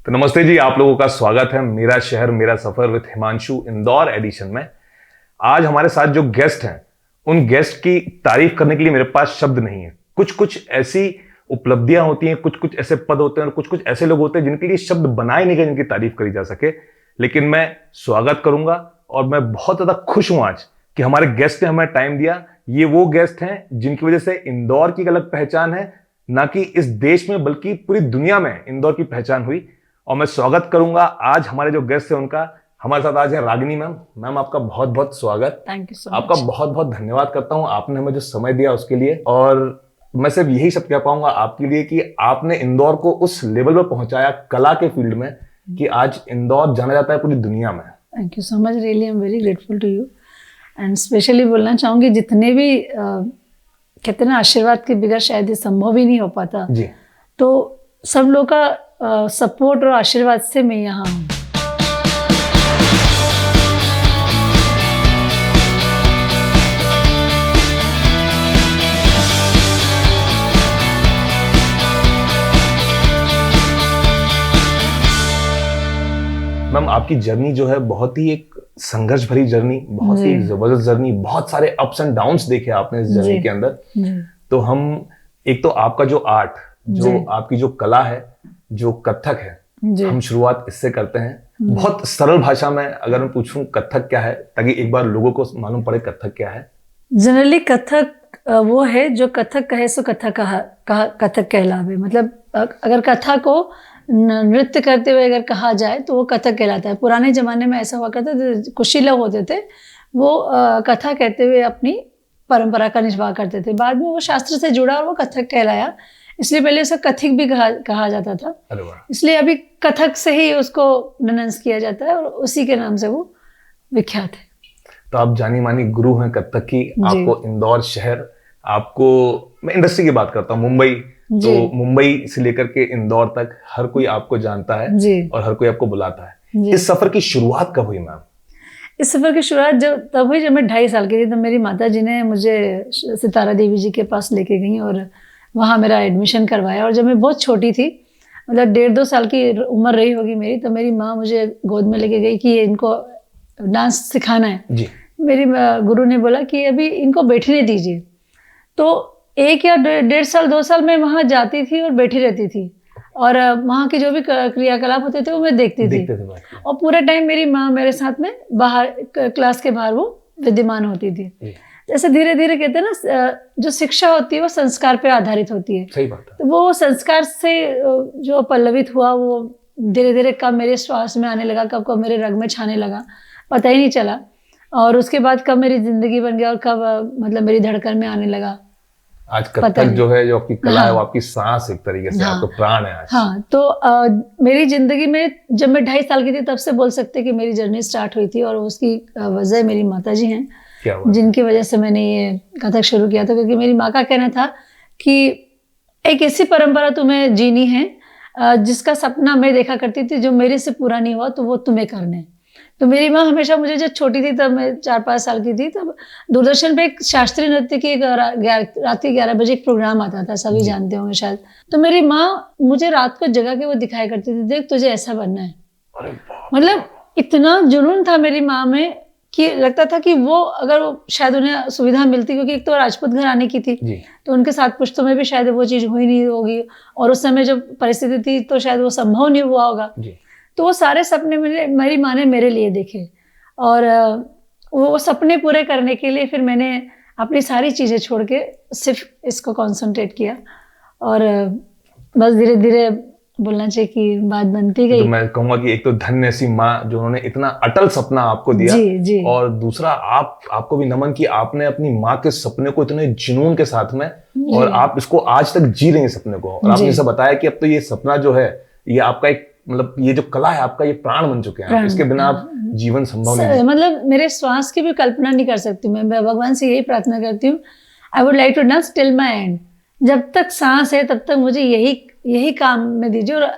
तो नमस्ते जी, आप लोगों का स्वागत है मेरा शहर मेरा सफर विद हिमांशु इंदौर एडिशन में। आज हमारे साथ जो गेस्ट हैं, उन गेस्ट की तारीफ करने के लिए मेरे पास शब्द नहीं है। कुछ कुछ ऐसी उपलब्धियां होती हैं, कुछ कुछ ऐसे पद होते हैं और कुछ कुछ ऐसे लोग होते हैं जिनके लिए शब्द बनाए नहीं गए, जिनकी तारीफ करी जा सके। लेकिन मैं स्वागत करूंगा और मैं बहुत ज्यादा खुश हूं आज कि हमारे गेस्ट ने हमें टाइम दिया। ये वो गेस्ट हैं जिनकी वजह से इंदौर की एक अलग पहचान है, ना कि इस देश में बल्कि पूरी दुनिया में इंदौर की पहचान हुई। और मैं स्वागत करूंगा आज हमारे जो गेस्ट है उनका। हमारे साथ आज है रागिनी मैम। मैम, आपका बहुत बहुत स्वागत। Thank you so much. आपका बहुत बहुत धन्यवाद करता हूं, आपने हमें जो समय दिया उसके लिए। और मैं सिर्फ यही सब कह पाऊंगा आपके लिए कि आपने इंदौर को उस लेवल पर पहुंचाया कला के फील्ड में कि आज इंदौर जाना जाता है पूरी दुनिया में। Thank you so much, really I am very grateful to you. And specially बोलना चाहूँगी, जितने भी कहते हैं ना, आशीर्वाद के बगैर शायद ये संभव ही नहीं हो पाता जी। तो सब लोग का सपोर्ट और आशीर्वाद से मैं यहाँ हूँ। मैम, आपकी जर्नी जो है बहुत ही एक संघर्ष भरी जर्नी, बहुत ही जबरदस्त जर्नी, बहुत सारे अप्स एंड डाउन्स देखे आपने इस जर्नी के अंदर। तो हम एक तो आपका जो आर्ट, जो आपकी जो कला है, जो कथक है, हम शुरुआत इससे करते हैं। बहुत सरल भाषा में अगर मैं पूछूं कथक क्या है, ताकि एक बार लोगों को मालूम पड़े कथक क्या है। जनरली कथक वो है जो कथक कहे सो कथक कथक कहलावे। मतलब अगर कथा को नृत्य करते हुए अगर कहा जाए तो वो कथक कहलाता है। पुराने जमाने में ऐसा हुआ करता था, कुछ ही लोग होते थे वो कथा कहते हुए अपनी परंपरा का निर्वाह करते थे। बाद में वो शास्त्र से जुड़ा और वो कथक कहलाया, इसलिए पहले उसे कथिक भी कहा जाता था। इसलिए अभी कथक से ही उसको प्रोनाउंस किया जाता है और उसी के नाम से वो विख्यात है। तो आप जानी मानी गुरु हैं कथक की। आपको इंदौर शहर, आपको, मैं इंडस्ट्री की बात करता हूँ, मुंबई, तो मुंबई से लेकर के इंदौर तक हर कोई आपको जानता है और हर कोई आपको बुलाता है। इस सफर की शुरुआत कब हुई मैम? इस सफर की शुरुआत तब हुई जब मैं 2.5 साल की थी। तब मेरी माता जी ने मुझे सितारा देवी जी के पास लेके गई और वहाँ मेरा एडमिशन करवाया। और जब मैं बहुत छोटी थी, मतलब 1.5-2 साल की उम्र रही होगी मेरी, तो मेरी माँ मुझे गोद में लेके गई कि इनको डांस सिखाना है। जी। मेरी गुरु ने बोला कि अभी इनको बैठने दीजिए। तो 1 या 1.5 साल 2 साल मैं वहाँ जाती थी और बैठी रहती थी और वहाँ की जो भी क्रियाकलाप होते थे वो मैं देखती थी। और पूरा टाइम मेरी माँ मेरे साथ में बाहर, क्लास के बाहर वो विद्यमान होती थी। जैसे धीरे धीरे कहते हैं ना, जो शिक्षा होती है वो संस्कार पे आधारित होती है। सही बात है। तो वो संस्कार से जो पल्लवित हुआ वो धीरे धीरे कब मेरे श्वास में आने लगा, कब मेरे रग में छाने लगा, पता ही नहीं चला। और उसके बाद कब मेरी जिंदगी बन गया और कब मतलब मेरी धड़कन में आने लगा। आज कथक जो है, जो आपकी कला है, वो आपकी सांस एक तरीके से, आपका प्राण है आज। हाँ, तो मेरी जिंदगी में जब मैं 2.5 साल की थी तब से बोल सकते कि मेरी जर्नी स्टार्ट हुई थी। और उसकी वजह मेरी माता जी हैं, जिनकी वजह से मैंने ये कथक शुरू किया था। क्योंकि मेरी माँ का कहना था कि एक ऐसी परंपरा तुम्हें जीनी है जिसका सपना मैं देखा करती थी, जो मेरे से पूरा नहीं हुआ तो वो तुम्हें करना है। तो मेरी माँ हमेशा, मुझे जब छोटी थी तब मैं 4-5 साल की थी, तब दूरदर्शन पे एक शास्त्रीय नृत्य की रात के 11 बजे एक प्रोग्राम आता था, सभी जानते होंगे शायद। तो मेरी माँ मुझे रात को जगह के वो दिखाया करती थी, देख तुझे ऐसा बनना है। मतलब इतना जुनून था मेरी माँ में कि लगता था कि वो, अगर वो शायद उन्हें सुविधा मिलती, क्योंकि एक तो राजपूत घराने की थी, तो उनके साथ पुश्तों में भी शायद वो चीज़ हुई नहीं होगी और उस समय जो परिस्थिति थी तो शायद वो संभव नहीं हुआ होगा। तो वो सारे सपने मेरी माँ ने मेरे लिए देखे और वो सपने पूरे करने के लिए फिर मैंने अपनी सारी चीज़ें छोड़ के सिर्फ इसको कंसंट्रेट किया और बस धीरे धीरे बोलना चाहिए कि बात बनती गई। तो मैं कहूँगा कि एक तो धन्य सी माँ जो उन्होंने इतना अटल सपना आपको दिया। जी। और दूसरा आपको भी नमन कि आपने अपनी माँ के सपने को इतने जुनून के साथ में, और आप इसको आज तक जी रहे हैं सपने को। और आपने जैसे बताया कि अब तो ये सपना जो है, ये आपका एक, मतलब ये जो कला है आपका, ये प्राण बन चुके हैं। इसके बिना आप जीवन संभव नहीं। मतलब मेरे श्वास की भी कल्पना नहीं कर सकती मैं भगवान से यही प्रार्थना करती हूँ, I would like to dance till my end. जब तक सांस है तब तक मुझे यही काम में दीजिए और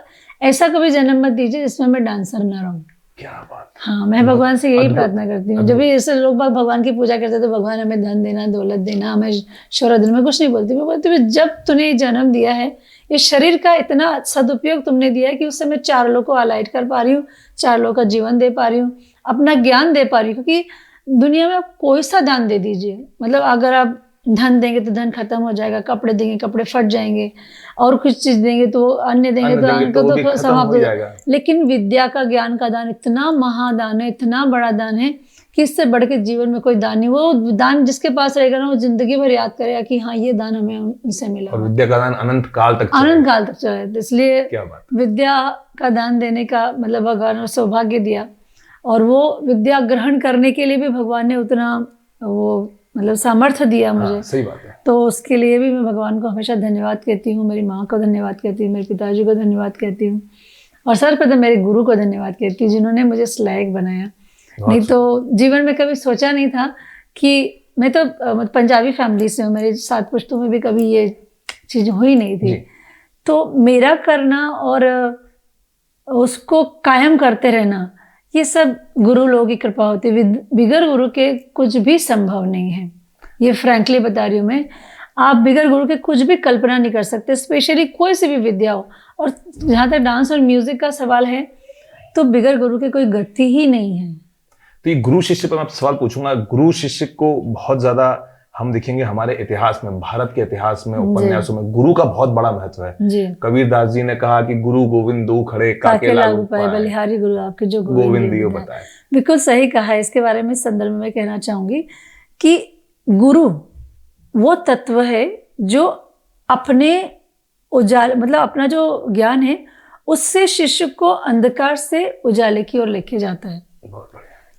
ऐसा कभी जन्म मत दीजिए जिसमें मैं डांसर ना रहूं। क्या बात। हाँ, मैं भगवान से यही प्रार्थना करती हूँ। जब भी ऐसे लोग भगवान की पूजा करते तो भगवान हमें धन देना, दौलत देना, हमें शोहरत देना, मैं कुछ नहीं बोलती। मैं बोलती हूँ जब तूने जन्म दिया है ये शरीर का इतना सदुपयोग तुमने दिया है कि उससे मैं 4 लोगों को अलाइट कर पा रही हूँ, 4 लोगों का जीवन दे पा रही हूँ, अपना ज्ञान दे पा रही हूँ। क्योंकि दुनिया में आप कोई सा दान दे दीजिए, मतलब अगर आप धन देंगे तो धन खत्म हो जाएगा, कपड़े देंगे कपड़े फट जाएंगे, और कुछ चीज देंगे तो अन्य देंगे तो समाप्त हो जाएगा। लेकिन विद्या का, ज्ञान का दान इतना महादान है, इतना बड़ा दान है कि इससे बढ़ के जीवन में कोई दान नहीं। वो दान जिसके पास रहेगा ना, वो जिंदगी भर याद करेगा कि हाँ ये दान हमें उनसे मिला। और विद्या का दान अनंत काल तक चले। इसलिए विद्या का दान देने का मतलब भगवान ने सौभाग्य दिया, और वो विद्या ग्रहण करने के लिए भी भगवान ने उतना वो मतलब सामर्थ्य दिया मुझे। सही बात है। तो उसके लिए भी मैं भगवान को हमेशा धन्यवाद कहती हूँ, मेरी माँ को धन्यवाद कहती हूँ, मेरे पिताजी को धन्यवाद कहती हूँ, और सर्वप्रथम मेरे गुरु को धन्यवाद कहती हूँ जिन्होंने मुझे इस लायक बनाया। नहीं तो जीवन में कभी सोचा नहीं था कि मैं तो पंजाबी फैमिली से हूँ, मेरे 7 पुश्तों में भी कभी ये चीज़ हुई नहीं थी। तो मेरा करना और उसको कायम करते रहना, ये सब गुरु लोगों की कृपा होती है। बिगर गुरु के कुछ भी संभव नहीं है, ये फ्रैंकली बता रही हूँ मैं। आप बिगर गुरु के कुछ भी कल्पना नहीं कर सकते, स्पेशली कोई सी भी विद्या हो। और जहाँ तक डांस और म्यूजिक का सवाल है, तो बिगर गुरु के कोई गति ही नहीं है। तो ये गुरु शिष्य पर मैं आपसे सवाल पूछूंगा। गुरु शिष्य को बहुत ज्यादा हम देखेंगे हमारे इतिहास में, भारत के इतिहास में, उपन्यासों में गुरु का बहुत बड़ा महत्व है। कबीर दास जी ने कहा कि गुरु गोविंद दो खड़े काके लागू पाए, बलिहारी गुरु आपके जो गोविंद दियो बताए। बिल्कुल सही कहा है। इसके बारे में संदर्भ में कहना चाहूंगी कि गुरु वो तत्व है जो अपने उजाले मतलब अपना जो ज्ञान है उससे शिष्य को अंधकार से उजाले की ओर लेके जाता है।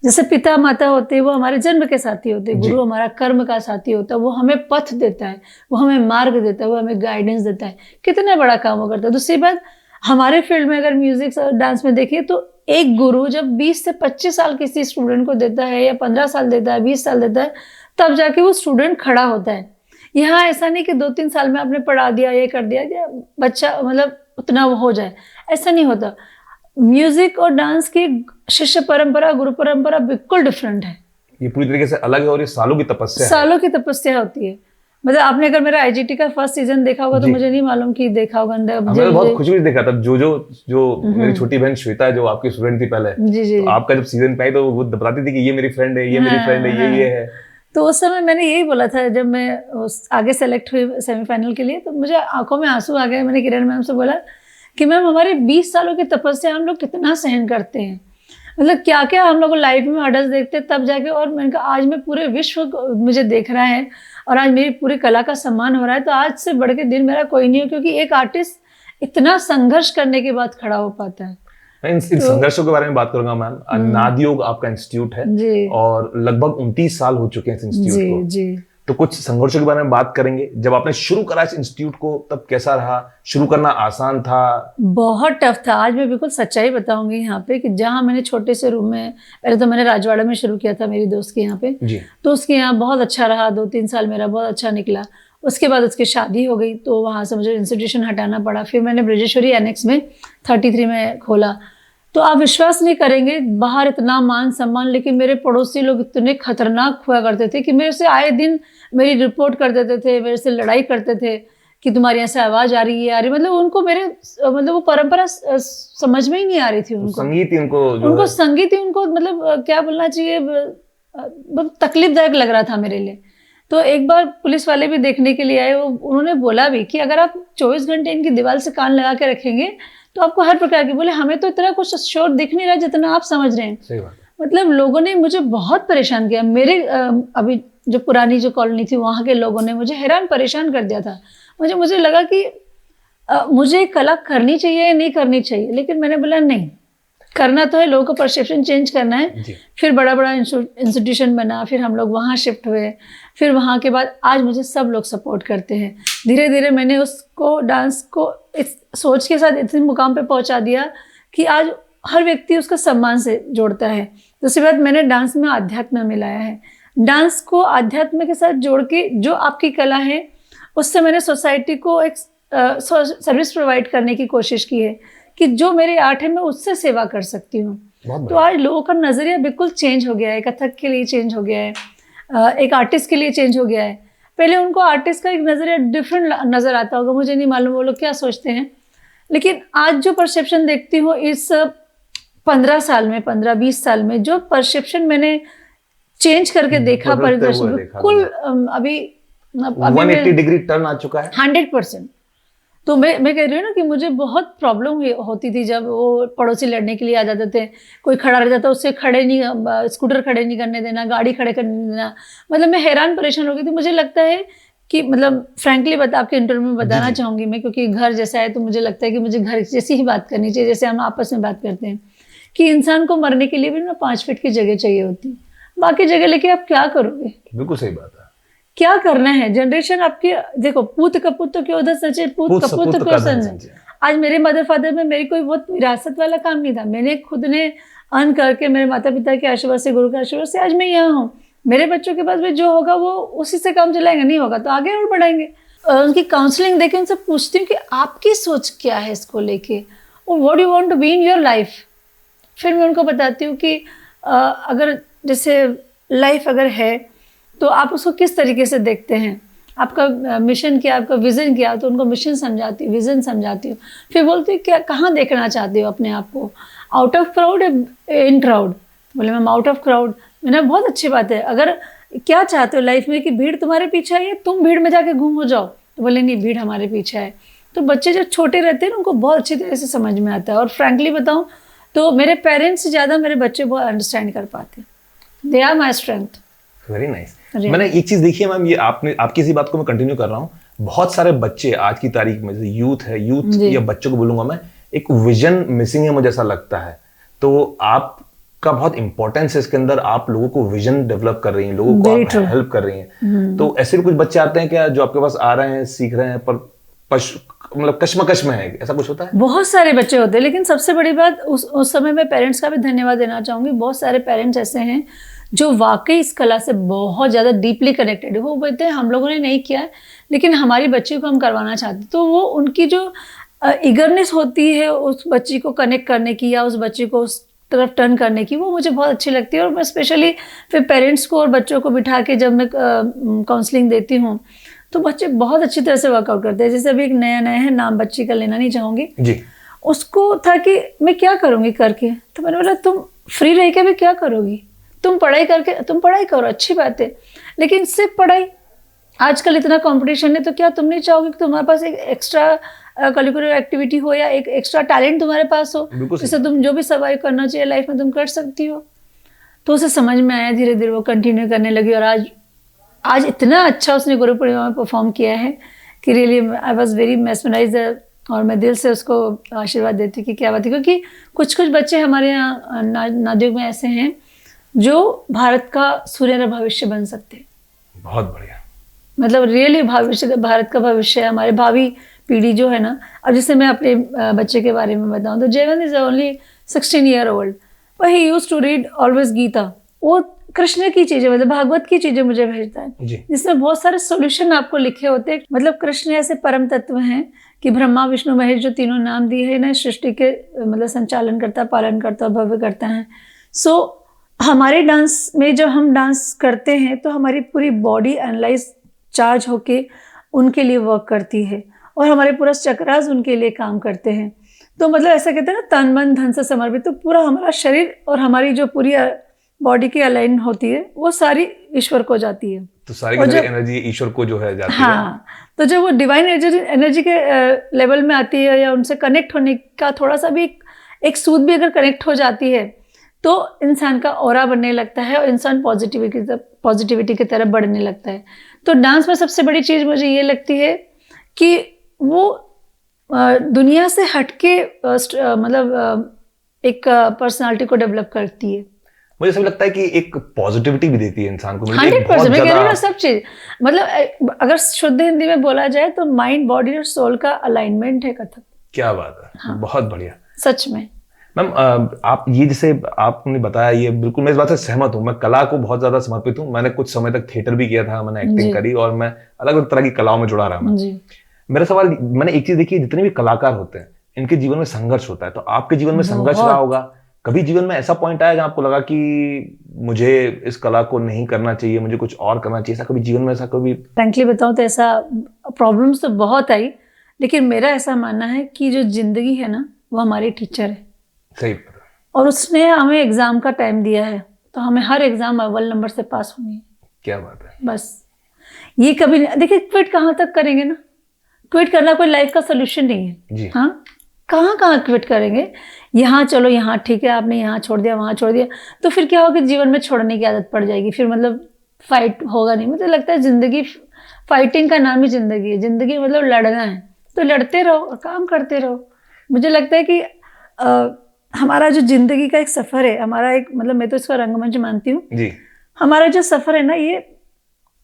जैसे पिता माता होते हैं, वो हमारे जन्म के साथी होते हैं। गुरु हमारा कर्म का साथी होता है, वो हमें पथ देता है, वो हमें मार्ग देता है, वो हमें गाइडेंस देता है। कितना बड़ा काम वो करता है। दूसरी बात, हमारे फील्ड में अगर म्यूजिक और डांस में देखिए तो एक गुरु जब 20 से 25 साल किसी स्टूडेंट को देता है, या 15 साल देता है, 20 साल देता है, तब जाके वो स्टूडेंट खड़ा होता है। यहाँ ऐसा नहीं कि 2-3 साल में आपने पढ़ा दिया, ये कर दिया, बच्चा मतलब उतना वो हो जाए, ऐसा नहीं होता। म्यूजिक और डांस की शिष्य परंपरा, गुरु परंपरा बिल्कुल डिफरेंट है। ये पूरी तरीके से अलग है, और ये सालों की तपस्या होती है। मतलब आपने अगर मेरा IGT का फर्स्ट सीजन देखा होगा तो मुझे नहीं मालूम कि देखा होगा। मैंने बहुत खुशी हुई देखा तब। जो मेरी छोटी बहन श्वेता, जो आपकी स्टूडेंट थी पहले, तो आपका जब सीजन पे आई तो वो बताती थी कि ये मेरी फ्रेंड है, ये मेरी फ्रेंड है, ये है। तो उस समय मैंने यही बोला था, जब मैं आगे सेलेक्ट हुई सेमीफाइनल के लिए, तो मुझे आंखों में आंसू आ गए। मैंने किरण मैम से बोला कि मैम हमारे 20 सालों की तपस्या हम लोग कितना सहन करते हैं, मतलब क्या क्या हम लोग लाइफ में हर्डल्स देखते हैं, तब जाके। और मैंने कहा आज मैं पूरे विश्व मुझे देख रहा है, और आज मेरी पूरी कला का सम्मान हो रहा है, तो आज से बढ़ के दिन मेरा कोई नहीं हो। क्योंकि एक आर्टिस्ट इतना संघर्ष करने के बाद खड़ा हो पाता है। इन संघर्षों के बारे में बात करूंगा मैम। नादयोग आपका इंस्टीट्यूट है, और लगभग 29 साल हो चुके हैं इस इंस्टीट्यूट को। जी। तो कुछ संघर्षों के बारे में बात करेंगे। जब आपने शुरू करा इस इंस्टीट्यूट को, तब कैसा रहा? शुरू करना आसान था? बहुत टफ था। आज मैं बिल्कुल सच्चाई बताऊंगी यहाँ पे कि जहाँ मैंने छोटे से रूम में, पहले तो मैंने राजवाड़ा में शुरू किया था मेरी दोस्त के यहाँ पे जी। तो उसके यहाँ बहुत अच्छा रहा, 2-3 साल मेरा बहुत अच्छा निकला। उसके बाद उसकी शादी हो गई, तो वहाँ से मुझे इंस्टीट्यूशन हटाना पड़ा। फिर मैंने ब्रजेश्वरी एनेक्स में 33 में खोला। तो आप विश्वास नहीं करेंगे, बाहर इतना मान सम्मान, लेकिन मेरे पड़ोसी लोग इतने खतरनाक हुआ करते थे कि मेरे से आए दिन मेरी रिपोर्ट कर देते थे, मेरे से लड़ाई करते थे कि तुम्हारे यहाँ से आवाज आ रही है, आ रही। मतलब उनको मेरे मतलब वो परंपरा समझ में ही नहीं आ रही थी। उनको संगीत ही उनको मतलब क्या बोलना चाहिए, बहुत तकलीफदायक लग रहा था मेरे लिए। तो एक बार पुलिस वाले भी देखने के लिए आए, उन्होंने बोला भी कि अगर आप 24 घंटे इनकी दीवार से कान लगा के रखेंगे तो आपको हर प्रकार की, बोले हमें तो इतना कुछ शोर दिख नहीं रहा जितना आप समझ रहे हैं। सही बात। मतलब लोगों ने मुझे बहुत परेशान किया। मेरे अभी जो पुरानी जो कॉलोनी थी, वहाँ के लोगों ने मुझे हैरान परेशान कर दिया था। मुझे लगा कि मुझे कला करनी चाहिए या नहीं करनी चाहिए, लेकिन मैंने बोला नहीं, करना तो है, लोगों का परसेप्शन चेंज करना है। फिर बड़ा इंस्टीट्यूशन बना, फिर हम लोग वहाँ शिफ्ट हुए। फिर वहाँ के बाद आज मुझे सब लोग सपोर्ट करते हैं। धीरे धीरे मैंने उसको, डांस को इस सोच के साथ इतने मुकाम पे पहुँचा दिया कि आज हर व्यक्ति उसका सम्मान से जोड़ता है। दूसरी बात, मैंने डांस में अध्यात्म मिलाया है। डांस को अध्यात्म के साथ जोड़ के जो आपकी कला है, उससे मैंने सोसाइटी को एक सर्विस प्रोवाइड करने की कोशिश की है कि जो मेरे आर्ट है मैं उससे सेवा कर सकती हूँ। तो आज लोगों का नज़रिया बिल्कुल चेंज हो गया है। कथक के लिए चेंज हो गया है, एक आर्टिस्ट के लिए चेंज हो गया है। पहले उनको आर्टिस्ट का एक नजरिया डिफरेंट नजर आता होगा, मुझे नहीं मालूम वो लोग क्या सोचते हैं, लेकिन आज जो परसेप्शन देखती हूँ इस 15 साल में, 15-20 साल में जो परसेप्शन मैंने चेंज करके देखा, परिदृश्य बिल्कुल अभी 180 डिग्री टर्न आ चुका है 100%। तो मैं कह रही हूँ ना कि मुझे बहुत प्रॉब्लम होती थी जब वो पड़ोसी लड़ने के लिए आ जाते थे, कोई खड़ा रह जाता उससे खड़े नहीं, स्कूटर खड़े नहीं करने देना, गाड़ी खड़े करने देना, मतलब मैं हैरान परेशान हो गई थी। मुझे लगता है कि मतलब फ्रैंकली आपके इंटरव्यू में बताना चाहूँगी मैं, क्योंकि घर जैसा है तो मुझे लगता है कि मुझे घर जैसी ही बात करनी चाहिए, जैसे हम आपस में बात करते हैं कि इंसान को मरने के लिए भी ना 5 फीट की जगह चाहिए होती है, बाकी जगह लेके आप क्या करोगे? बिल्कुल सही बात है। क्या करना है? जनरेशन आपकी, देखो पूत कपूत तो क्यों उधर सचे, पूत कपूत क्यों संजय। आज मेरे मदर फादर में मेरी कोई बहुत विरासत वाला काम नहीं था, मैंने खुद ने अर्न करके मेरे माता पिता के आशीर्वाद से, गुरु के आशीर्वाद से आज मैं यहाँ हूँ। मेरे बच्चों के पास भी जो होगा वो उसी से काम चलाएंगे, नहीं होगा तो आगे और बढ़ाएंगे। उनकी काउंसलिंग देके उनसे पूछती हूँ कि आपकी सोच क्या है इसको लेके, और what you want to be in your life. फिर मैं उनको बताती हूँ कि अगर जैसे लाइफ अगर है तो आप उसको किस तरीके से देखते हैं, आपका मिशन क्या, आपका विज़न क्या, तो उनको मिशन समझाती हूँ, विज़न समझाती हूँ। फिर बोलती हूँ क्या, कहाँ देखना चाहती हो अपने आप को, out of crowd in crowd? बोले मैम आउट ऑफ क्राउड। मैंने बहुत अच्छी बात है, अगर क्या चाहते हो लाइफ में कि भीड़ तुम्हारे पीछे है या तुम भीड़ में जाके घूम हो जाओ, तो बोले नहीं भीड़ हमारे पीछे है। तो बच्चे जब छोटे रहते हैं ना उनको बहुत अच्छी तरह से समझ में आता है। और फ्रैंकली बताऊँ तो मेरे पेरेंट्स से ज़्यादा मेरे बच्चे बहुत अंडरस्टैंड कर पाते हैं। They are my strength. Very nice. मैंने एक चीज देखी है मैम, ये आपकी इसी बात को मैं कंटिन्यू कर रहा हूँ, बहुत सारे बच्चे आज की तारीख में, यूथ है, यूथ या बच्चों को बोलूंगा मैं, एक विजन मिसिंग है मुझे ऐसा लगता है। तो आपका बहुत इंपॉर्टेंस है इसके अंदर, आप लोगों को विजन डेवलप कर रही हैं, लोगों को आप हेल्प कर रही हैं। तो ऐसे भी कुछ बच्चे आते हैं क्या जो आपके पास आ रहे हैं, सीख रहे हैं, पर मतलब कश्मकश में है, ऐसा कुछ होता है? बहुत सारे बच्चे होते हैं, लेकिन सबसे बड़ी बात उस समय में पेरेंट्स का भी धन्यवाद देना चाहूंगी। बहुत सारे पेरेंट्स ऐसे हैं जो वाकई इस कला से बहुत ज़्यादा डीपली कनेक्टेड है। वो बोलते हैं हम लोगों ने नहीं किया है लेकिन हमारी बच्ची को हम करवाना चाहते हैं। तो वो उनकी जो ईगरनेस होती है उस बच्ची को कनेक्ट करने की या उस बच्ची को उस तरफ टर्न करने की, वो मुझे बहुत अच्छी लगती है। और मैं स्पेशली फिर पेरेंट्स को और बच्चों को बिठा के जब मैं काउंसलिंग देती हूँ तो बच्चे बहुत अच्छी तरह से वर्कआउट करते हैं। जैसे अभी एक नया है, नाम बच्ची का लेना नहीं चाहूँगी जी, उसको था कि मैं क्या करूँगी करके, तो मैंने बोला तुम फ्री रह के भी क्या करोगी, तुम पढ़ाई करके, तुम पढ़ाई करो अच्छी बात है, लेकिन सिर्फ पढ़ाई, आजकल इतना कंपटीशन है तो क्या तुम नहीं चाहोगे कि तुम्हारे पास एक एक्स्ट्रा करिकुलर एक्टिविटी हो या एक एक्स्ट्रा टैलेंट तुम्हारे पास हो, जिससे तुम जो भी सर्वाइव करना चाहिए लाइफ में तुम कर सकती हो। तो उसे समझ में आया, धीरे धीरे वो कंटिन्यू करने लगी और आज इतना अच्छा उसने गुरु पूर्णिमा में परफॉर्म किया है कि really I was very mesmerised. और मैं दिल से उसको आशीर्वाद देती कि क्या बात है, क्योंकि कुछ बच्चे हमारे यहाँ नादियों में ऐसे हैं जो भारत का सुनहरा भविष्य बन सकते हैं। बहुत बढ़िया, मतलब रियली भविष्य, भारत का भविष्य है, हमारे भावी पीढ़ी जो है ना। अब जैसे मैं अपने बच्चे के बारे में बताऊं तो Jaywant is only 16 year old, but he used to read always Gita. वो कृष्ण की चीजें, मतलब भागवत की चीजें मुझे भेजता है, जिसमें बहुत सारे सॉल्यूशन आपको लिखे होते हैं। मतलब कृष्ण ऐसे परम तत्व हैं कि ब्रह्मा विष्णु महेश जो तीनों नाम दिए हैं ना, सृष्टि के मतलब संचालन करता, पालन करता, भव्य करता है। सो हमारे डांस में जब हम डांस करते हैं तो हमारी पूरी बॉडी एनालाइज चार्ज होके उनके लिए वर्क करती है और हमारे पूरा चक्रास उनके लिए काम करते हैं। तो मतलब ऐसा कहते हैं ना, तन मन धन से समर्पित, तो पूरा हमारा शरीर और हमारी जो पूरी बॉडी की अलाइन होती है वो सारी ईश्वर को जाती है। तो सारी एनर्जी ईश्वर को जो है जाती है। हाँ, तो जब वो डिवाइन एनर्जी के लेवल में आती है या उनसे कनेक्ट होने का थोड़ा सा भी एक सूद भी अगर कनेक्ट हो जाती है तो इंसान का ऑरा बनने लगता है और इंसान पॉजिटिविटी की तरफ बढ़ने लगता है। तो डांस में सबसे बड़ी चीज़ मुझे ये लगती है कि वो दुनिया से हटके मतलब एक पर्सनालिटी को डेवलप करती है। मुझे सब लगता है कि एक पॉजिटिविटी भी देती है इंसान को। 100% मैं कह रही हूँ ना, सब चीज, मतलब अगर शुद्ध हिंदी में बोला जाए तो माइंड, बॉडी और सोल का अलाइनमेंट है कथक। क्या बात है। हाँ। बहुत बढ़िया, सच में। मैम आप ये जैसे आपने बताया, ये बिल्कुल मैं इस बात से सहमत हूँ। मैं कला को बहुत ज्यादा समर्पित हूँ। मैंने कुछ समय तक थिएटर भी किया था, मैंने एक्टिंग करी और मैं अलग अलग तरह की कलाओं में जुड़ा रहा हूँ। मेरा सवाल, मैंने एक चीज देखी है, जितने भी कलाकार होते हैं इनके जीवन में संघर्ष होता है, तो आपके जीवन में संघर्ष रहा होगा, कभी जीवन में ऐसा पॉइंट आया जहां आपको लगा कि मुझे इस कला को नहीं करना चाहिए, मुझे कुछ और करना चाहिए? ऐसा कभी जीवन में, ऐसा कभी? फ्रैंकली बताऊं तो ऐसा प्रॉब्लम्स तो बहुत आई, लेकिन मेरा ऐसा मानना है कि जो जिंदगी है ना, वो हमारी टीचर है। सही बात है। और उसने हमें एग्जाम का टाइम दिया है, तो हमें हर एग्जाम अव्वल नंबर से पास होनी है। क्या बात है। बस ये कभी नहीं, देखिए क्विट कहाँ तक करेंगे ना, क्विट करना कोई लाइफ का सोल्यूशन नहीं है जी। हाँ, कहाँ कहाँ क्विट करेंगे? यहाँ चलो, यहाँ ठीक है, आपने यहाँ छोड़ दिया, वहाँ छोड़ दिया, तो फिर क्या होगा, जीवन में छोड़ने की आदत पड़ जाएगी, फिर मतलब फाइट होगा नहीं। मुझे लगता है जिंदगी, फाइटिंग का नाम ही जिंदगी है। जिंदगी मतलब लड़ना है, तो लड़ते रहो और काम करते रहो। मुझे लगता है कि हमारा जो जिंदगी का एक सफर है, हमारा एक मतलब, मैं तो इसका रंगमंच मानती हूँ जी। हमारा जो सफर है ना, ये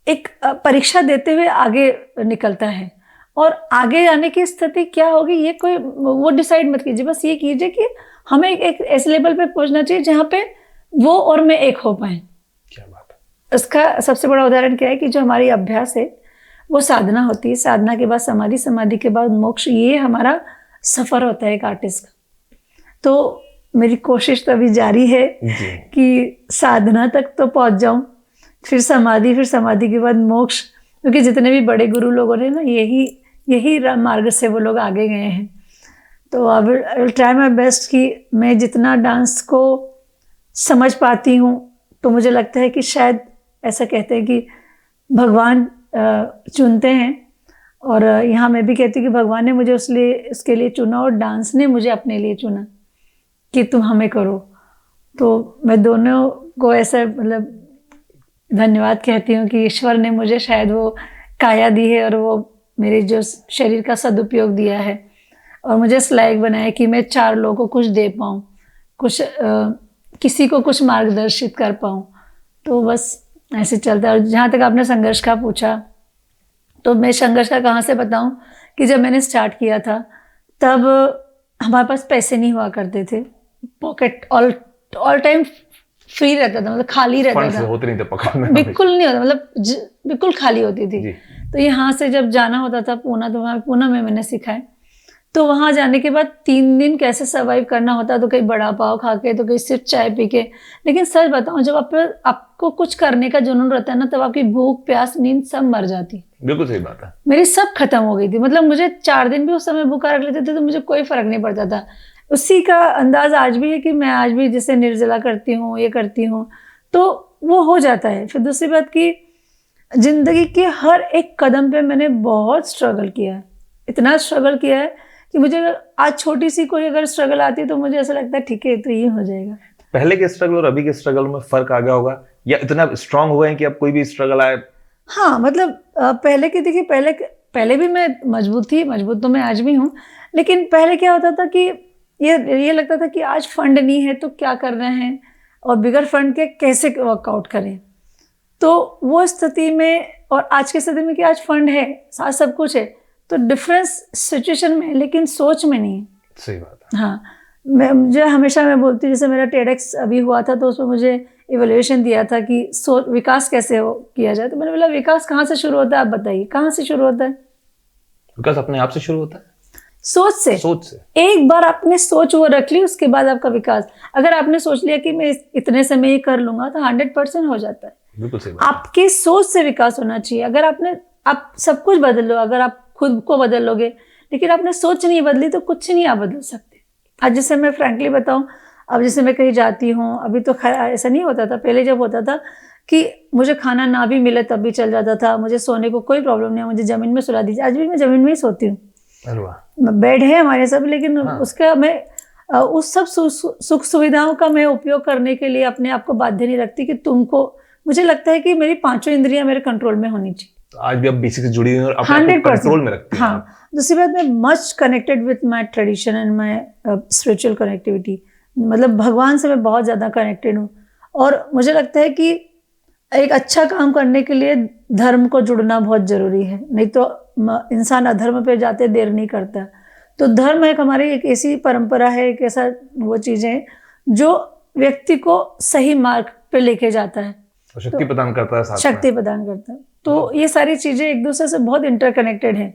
एक परीक्षा देते हुए आगे निकलता है, और आगे आने की स्थिति क्या होगी ये कोई वो डिसाइड मत कीजिए। बस ये कीजिए कि हमें एक ऐसे लेवल पे पहुंचना चाहिए जहाँ पे वो और मैं एक हो पाए। क्या बात है। इसका सबसे बड़ा उदाहरण क्या है कि जो हमारी अभ्यास है वो साधना होती है, साधना के बाद समाधि, समाधि के बाद मोक्ष, ये हमारा सफर होता है एक आर्टिस्ट का। तो मेरी कोशिश तो अभी जारी है कि साधना तक तो पहुंच जाऊं, फिर समाधि के बाद मोक्ष, क्योंकि जितने भी बड़े गुरु लोगों ने ना यही मार्ग से वो लोग आगे गए हैं। तो I will try my best कि मैं जितना डांस को समझ पाती हूँ, तो मुझे लगता है कि शायद ऐसा कहते हैं कि भगवान चुनते हैं, और यहाँ मैं भी कहती हूँ कि भगवान ने मुझे उसके लिए चुना, और डांस ने मुझे अपने लिए चुना कि तुम हमें करो। तो मैं दोनों को ऐसा मतलब धन्यवाद कहती हूँ कि ईश्वर ने मुझे शायद वो काया दी है, और वो मेरे जो शरीर का सदुपयोग दिया है, और मुझे इस लायक बनाया कि मैं 4 लोगों को कुछ दे पाऊँ, कुछ किसी को कुछ मार्गदर्शित कर पाऊँ। तो बस ऐसे चलता है। और जहाँ तक आपने संघर्ष का पूछा, तो मैं संघर्ष का कहाँ से बताऊँ कि जब मैंने स्टार्ट किया था तब हमारे पास पैसे नहीं हुआ करते थे, पॉकेट ऑल टाइम फ्री रहता था, मतलब खाली रहता था, होते नहीं थे पॉकेट में, बिल्कुल नहीं होता, मतलब बिल्कुल खाली होती थी। तो यहाँ से जब जाना होता था पूना, तो वहाँ पूना में मैंने सीखा है। तो वहाँ जाने के बाद 3 दिन कैसे सर्वाइव करना होता, तो कहीं बड़ा पाव खा के, तो कहीं सिर्फ चाय पी के। लेकिन सच बताऊँ, जब आपको कुछ करने का जुनून रहता है ना, तब आपकी भूख, प्यास, नींद सब मर जाती। बिल्कुल सही बात है। मेरी सब खत्म हो गई थी, मतलब मुझे 4 दिन भी उस समय भूखा रख लेते थे तो मुझे कोई फर्क नहीं पड़ता था। उसी का अंदाज आज भी है कि मैं आज भी जैसे निर्जला करती हूँ, ये करती हूँ, तो वो हो जाता है। फिर दूसरी बात कि जिंदगी के हर एक कदम पे मैंने बहुत स्ट्रगल किया है, इतना स्ट्रगल किया है कि मुझे आज छोटी सी कोई अगर स्ट्रगल आती है तो मुझे ऐसा लगता है ठीक है, तो ये हो जाएगा। पहले के स्ट्रगल और अभी के स्ट्रगल में फर्क आ गया होगा, या इतना स्ट्रांग हो गए कि अब कोई भी स्ट्रगल आए? हाँ, मतलब पहले की देखिए, पहले भी मैं मजबूत थी, मजबूत तो मैं आज भी हूँ, लेकिन पहले क्या होता था कि ये लगता था कि आज फंड नहीं है तो क्या कर रहे हैं, और बिगर फंड के कैसे वर्कआउट करें। तो वो स्थिति में और आज की स्थिति में कि आज फंड है, साथ सब कुछ है, तो डिफरेंस सिचुएशन में, लेकिन सोच में नहीं है। सही बात है। हाँ, मैं हमेशा बोलती हूँ, जैसे मेरा टेडेक्स अभी हुआ था तो उसमें मुझे इवैल्यूएशन दिया था कि विकास कैसे किया जाए। तो मैंने बोला विकास कहाँ से शुरू होता है, आप बताइए कहाँ से शुरू होता है? विकास अपने आप से शुरू होता है, सोच से। एक बार आपने सोच वो रख ली, उसके बाद आपका विकास। अगर आपने सोच लिया कि मैं इतने समय ये कर लूंगा, तो 100% हो जाता है। बिल्कुल सही बात। आपकी सोच से विकास होना चाहिए। अगर आप सब कुछ बदल लो, अगर आप खुद को बदल लोगे, लेकिन आपने सोच नहीं बदली तो कुछ नहीं आप बदल सकते। आज जैसे मैं फ्रैंकली बताऊं, अब जैसे मैं कहीं जाती हूँ, अभी तो ऐसा नहीं होता था, पहले जब होता था कि मुझे खाना ना भी मिले तब भी चल जाता था, मुझे सोने को कोई प्रॉब्लम नहीं है, मुझे जमीन में सुला दीजिए। आज भी मैं जमीन में ही सोती हूँ, बेड है हमारे सब, लेकिन उसका मैं उस सब सुख सुविधाओं का मैं उपयोग करने के लिए अपने आप को बाध्य नहीं रखती कि तुमको। मुझे लगता है कि मेरी 5 इंद्रियां मेरे कंट्रोल में होनी चाहिए। तो आज भी आप बेसिक से जुड़ी हुई और अपने कंट्रोल में रखती हैं। हाँ, दूसरी बात, मैं much connected with my tradition and my spiritual connectivity. मतलब भगवान से मैं बहुत ज़्यादा कनेक्टेड हूँ, और मुझे लगता है कि एक अच्छा काम करने के लिए धर्म को जुड़ना बहुत ज़रूरी है, नहीं तो इंसान अधर्म पे जाते देर नहीं करता। तो धर्म एक हमारी एक ऐसी परंपरा है, एक ऐसा वो चीज़ है जो व्यक्ति को सही मार्ग पे लेके जाता है, शक्ति प्रदान करता है, शक्ति प्रदान करता है। तो ये सारी चीज़ें एक दूसरे से बहुत इंटरकनेक्टेड हैं।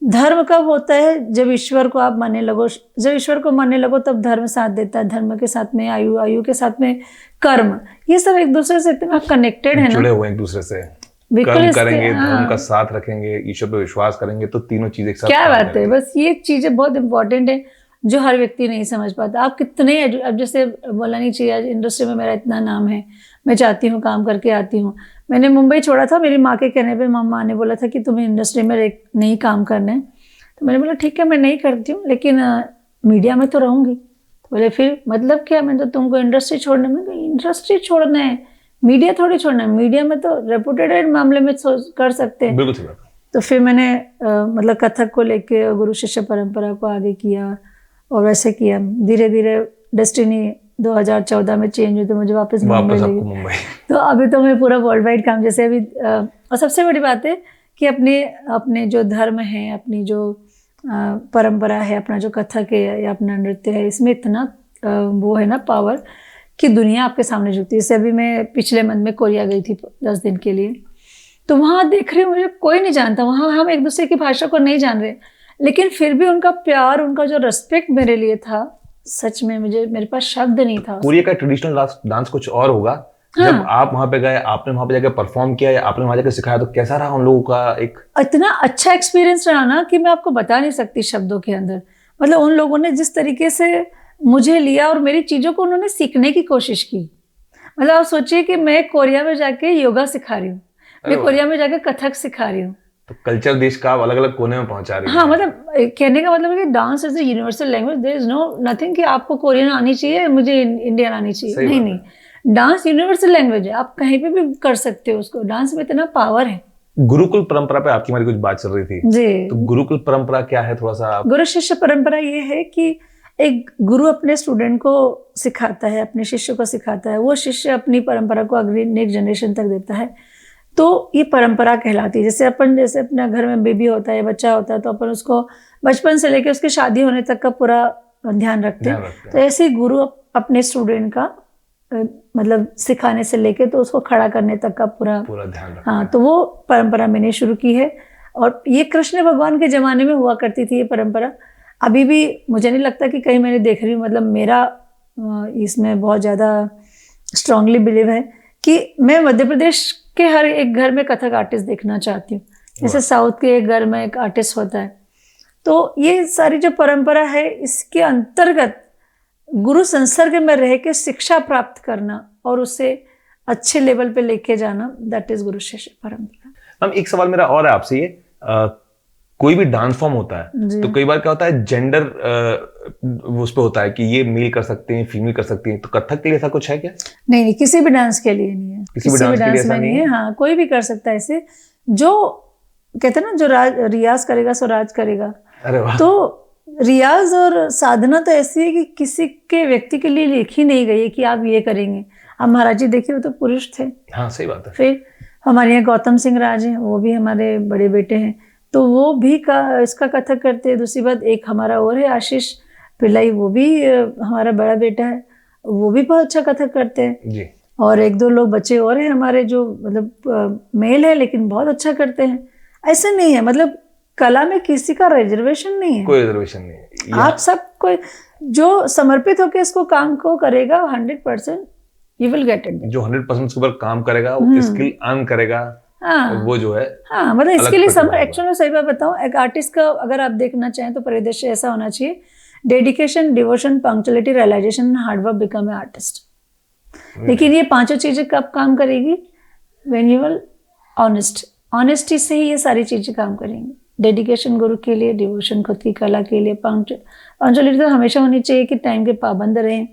धर्म कब होता है? जब ईश्वर को आप मानने लगो। जब ईश्वर को मानने लगो तब धर्म साथ देता है। धर्म के साथ में आयु, आयु के साथ में कर्म, ये सब एक दूसरे से इतना कनेक्टेड है ना, जुड़े हुए एक दूसरे से। कर्म करेंगे, धर्म का साथ रखेंगे, ईश्वर पे विश्वास करेंगे, तो तीनों चीजें एक साथ। क्या बात है। बस ये चीजें बहुत इंपॉर्टेंट है जो हर व्यक्ति नहीं समझ पाता। आप कितने, अब जैसे बोला नहीं चाहिए, इंडस्ट्री में मेरा इतना नाम है, मैं चाहती हूँ काम करके आती हूँ। मैंने मुंबई छोड़ा था मेरी माँ के कहने पे। मम्मा ने बोला था कि तुम्हें इंडस्ट्री में नहीं काम करना है, तो मैंने बोला ठीक है मैं नहीं करती हूँ, लेकिन मीडिया में तो रहूँगी। तो बोले फिर मतलब क्या? मैं तो तुमको इंडस्ट्री छोड़ने में, इंडस्ट्री छोड़ना है, मीडिया थोड़ी छोड़ना है। मीडिया में तो रेपुटेड मामले में कर सकते हैं। बिल्कुल सही बात। तो फिर मैंने मतलब कथक को लेके गुरु शिष्य परंपरा को आगे किया और वैसे किया। धीरे धीरे डेस्टिनी 2014 में चेंज हुई तो मुझे वापस मुंबई ले गई। तो अभी तो मैं पूरा वर्ल्ड वाइड काम, जैसे अभी और सबसे बड़ी बात है कि अपने जो धर्म है, अपनी जो परंपरा है, अपना जो कथक है या अपना नृत्य है, इसमें इतना वो है ना पावर कि दुनिया आपके सामने झुकती है। जैसे अभी मैं पिछले मंथ में कोरिया गई थी 10 दिन के लिए, तो वहाँ देख रही हूँ मुझे कोई नहीं जानता। वहाँ हम एक दूसरे की भाषा को नहीं जान रहे, लेकिन फिर भी उनका प्यार, उनका जो रिस्पेक्ट मेरे लिए था, सच में मेरे पास शब्द नहीं था। कोरिया का ट्रेडिशनल डांस कुछ और होगा। हाँ। जब आप वहां पे गए, आपने वहां पे जाकर परफॉर्म किया या आपने वहां जाकर सिखाया, तो कैसा रहा उन लोगों का? एक इतना अच्छा एक्सपीरियंस रहा ना कि मैं आपको बता नहीं सकती शब्दों के अंदर। मतलब उन लोगों ने जिस तरीके से मुझे लिया और मेरी चीजों को उन्होंने सीखने की कोशिश की। मतलब आप सोचिए कि मैं कोरिया में जाके योगा सिखा रही हूँ, मैं कोरिया में जाके कथक सिखा रही हूँ। तो कल्चर देश का अलग अलग कोने में पहुंचा रही है। हाँ, मतलब कहने का मतलब है कि dance is the universal language. There is no nothing कि आपको कोरियन आनी चाहिए, मुझे इंडियन आनी चाहिए। नहीं, डांस यूनिवर्सल लैंग्वेज है, आप कहीं पे भी कर सकते हो उसको। डांस में इतना पावर है। गुरुकुल परंपरा पे आपकी हमारी कुछ बात चल रही थी जी। तो गुरुकुल परंपरा क्या है, थोड़ा सा आप... गुरु शिष्य परंपरा ये है कि एक गुरु अपने स्टूडेंट को सिखाता है, अपने शिष्य को सिखाता है, वो शिष्य अपनी परंपरा को अगली नेक्स्ट जनरेशन तक देता है। तो ये परंपरा कहलाती है। जैसे अपने घर में बेबी होता है, बच्चा होता है, तो अपन उसको बचपन से लेकर उसकी शादी होने तक का पूरा ध्यान रखते हैं। तो ऐसे ही गुरु अपने स्टूडेंट का मतलब सिखाने से लेके तो उसको खड़ा करने तक का पूरा ध्यान रखते हैं। हाँ, तो वो परंपरा मैंने शुरू की है और ये कृष्ण भगवान के जमाने में हुआ करती थी ये परंपरा। अभी भी मुझे नहीं लगता कि कहीं मैंने देख रही हूँ। मतलब मेरा इसमें बहुत ज़्यादा स्ट्रांगली बिलीव है कि मैं मध्य प्रदेश के हर एक घर में कथक आर्टिस्ट देखना चाहती हूँ। जैसे साउथ के एक घर में एक आर्टिस्ट होता है। तो ये सारी जो परंपरा है, इसके अंतर्गत गुरु संसर्ग में रह के शिक्षा प्राप्त करना और उसे अच्छे लेवल पे लेके जाना, दैट इज गुरु शिष्य परंपरा। मैम, एक सवाल मेरा और है आपसे, ये कोई भी डांस फॉर्म होता है तो कई बार क्या होता है, जेंडर उस पे होता है कि ये मेल कर सकते हैं, फीमेल कर सकती हैं। तो कथक के लिए ऐसा कुछ है क्या? नहीं, किसी भी डांस के लिए नहीं है। किसी भी डांस में नहीं है। हाँ, कोई भी कर सकता है ऐसे। जो कहते हैं ना, जो रियाज करेगा सो राज करेगा। अरे वाह। तो रियाज और साधना तो ऐसी है कि किसी के व्यक्ति के लिए लिखी नहीं गई है कि आप ये करेंगे। अब महाराज जी देखिए, वो तो पुरुष थे। हाँ, सही बात है। फिर हमारे यहाँ गौतम सिंह राज हैं, वो भी हमारे बड़े बेटे हैं, तो वो भी इसका कथक करते हैं। दूसरी बात, एक हमारा और है आशीष पिल्लाई, वो भी हमारा बड़ा बेटा है, वो भी बहुत अच्छा कथक करते हैं जी। और 1-2 लोग बच्चे और हैं हमारे जो मतलब मेल है लेकिन बहुत अच्छा करते हैं। ऐसा नहीं है, मतलब कला में किसी का रिजर्वेशन नहीं है। कोई रिजर्वेशन नहीं है। आप सब कोई जो समर्पित होकर इसको काम को करेगा 100% यू विल गेट इट। जो 100% उसके ऊपर काम करेगा, स्किल अर्न करेगा। हाँ, वो जो है, हाँ, मतलब इसके लिए एक्चुअली मैं सही बात बताऊं, एक आर्टिस्ट का अगर आप देखना चाहें तो परिदृश्य ऐसा होना चाहिए: dedication, devotion, punctuality, realisation, hard work, become a artist. लेकिन ये 5 चीजें कब काम करेगी? When you will honest. Honesty से ही ये सारी चीजें काम करेंगी। डेडिकेशन गुरु के लिए, डिवोशन खुद की कला के लिए, पंक्चुअलिटी तो हमेशा होनी चाहिए कि टाइम के पाबंद रहें।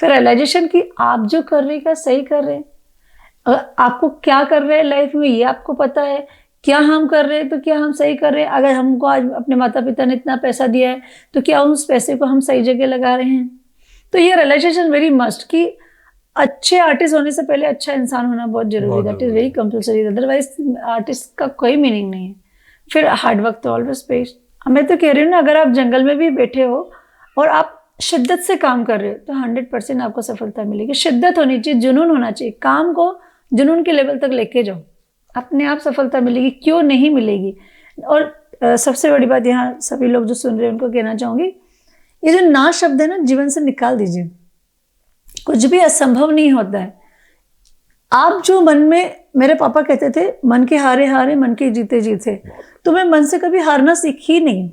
फिर रियलाइजेशन की आप जो कर रहे हैं सही कर रहे हैं, आपको क्या कर रहे हैं लाइफ में ये आपको पता है, क्या हम कर रहे हैं तो क्या हम सही कर रहे हैं। अगर हमको आज अपने माता पिता ने इतना पैसा दिया है तो क्या उस पैसे को हम सही जगह लगा रहे हैं। तो ये रियलाइजेशन वेरी मस्ट कि अच्छे आर्टिस्ट होने से पहले अच्छा इंसान होना बहुत जरूरी है। That is very compulsory, otherwise artist का कोई मीनिंग नहीं है। फिर हार्डवर्क तो ऑलवेज पेश। मैं तो कह रही हूँ ना, अगर आप जंगल में भी बैठे हो और आप शिद्दत से काम कर रहे हो तो 100% आपको सफलता मिलेगी। शिद्दत होनी चाहिए, जुनून होना चाहिए। काम को जुनून के लेवल तक लेके जाओ, अपने आप सफलता मिलेगी। क्यों नहीं मिलेगी? और सबसे बड़ी बात यहाँ सभी लोग जो सुन रहे हैं उनको कहना चाहूँगी, ये जो ना शब्द है ना जीवन से निकाल दीजिए। कुछ भी असंभव नहीं होता है। आप जो मन में, मेरे पापा कहते थे मन के हारे हारे मन के जीते जीते, तो मैं मन से कभी हारना सीखी नहीं।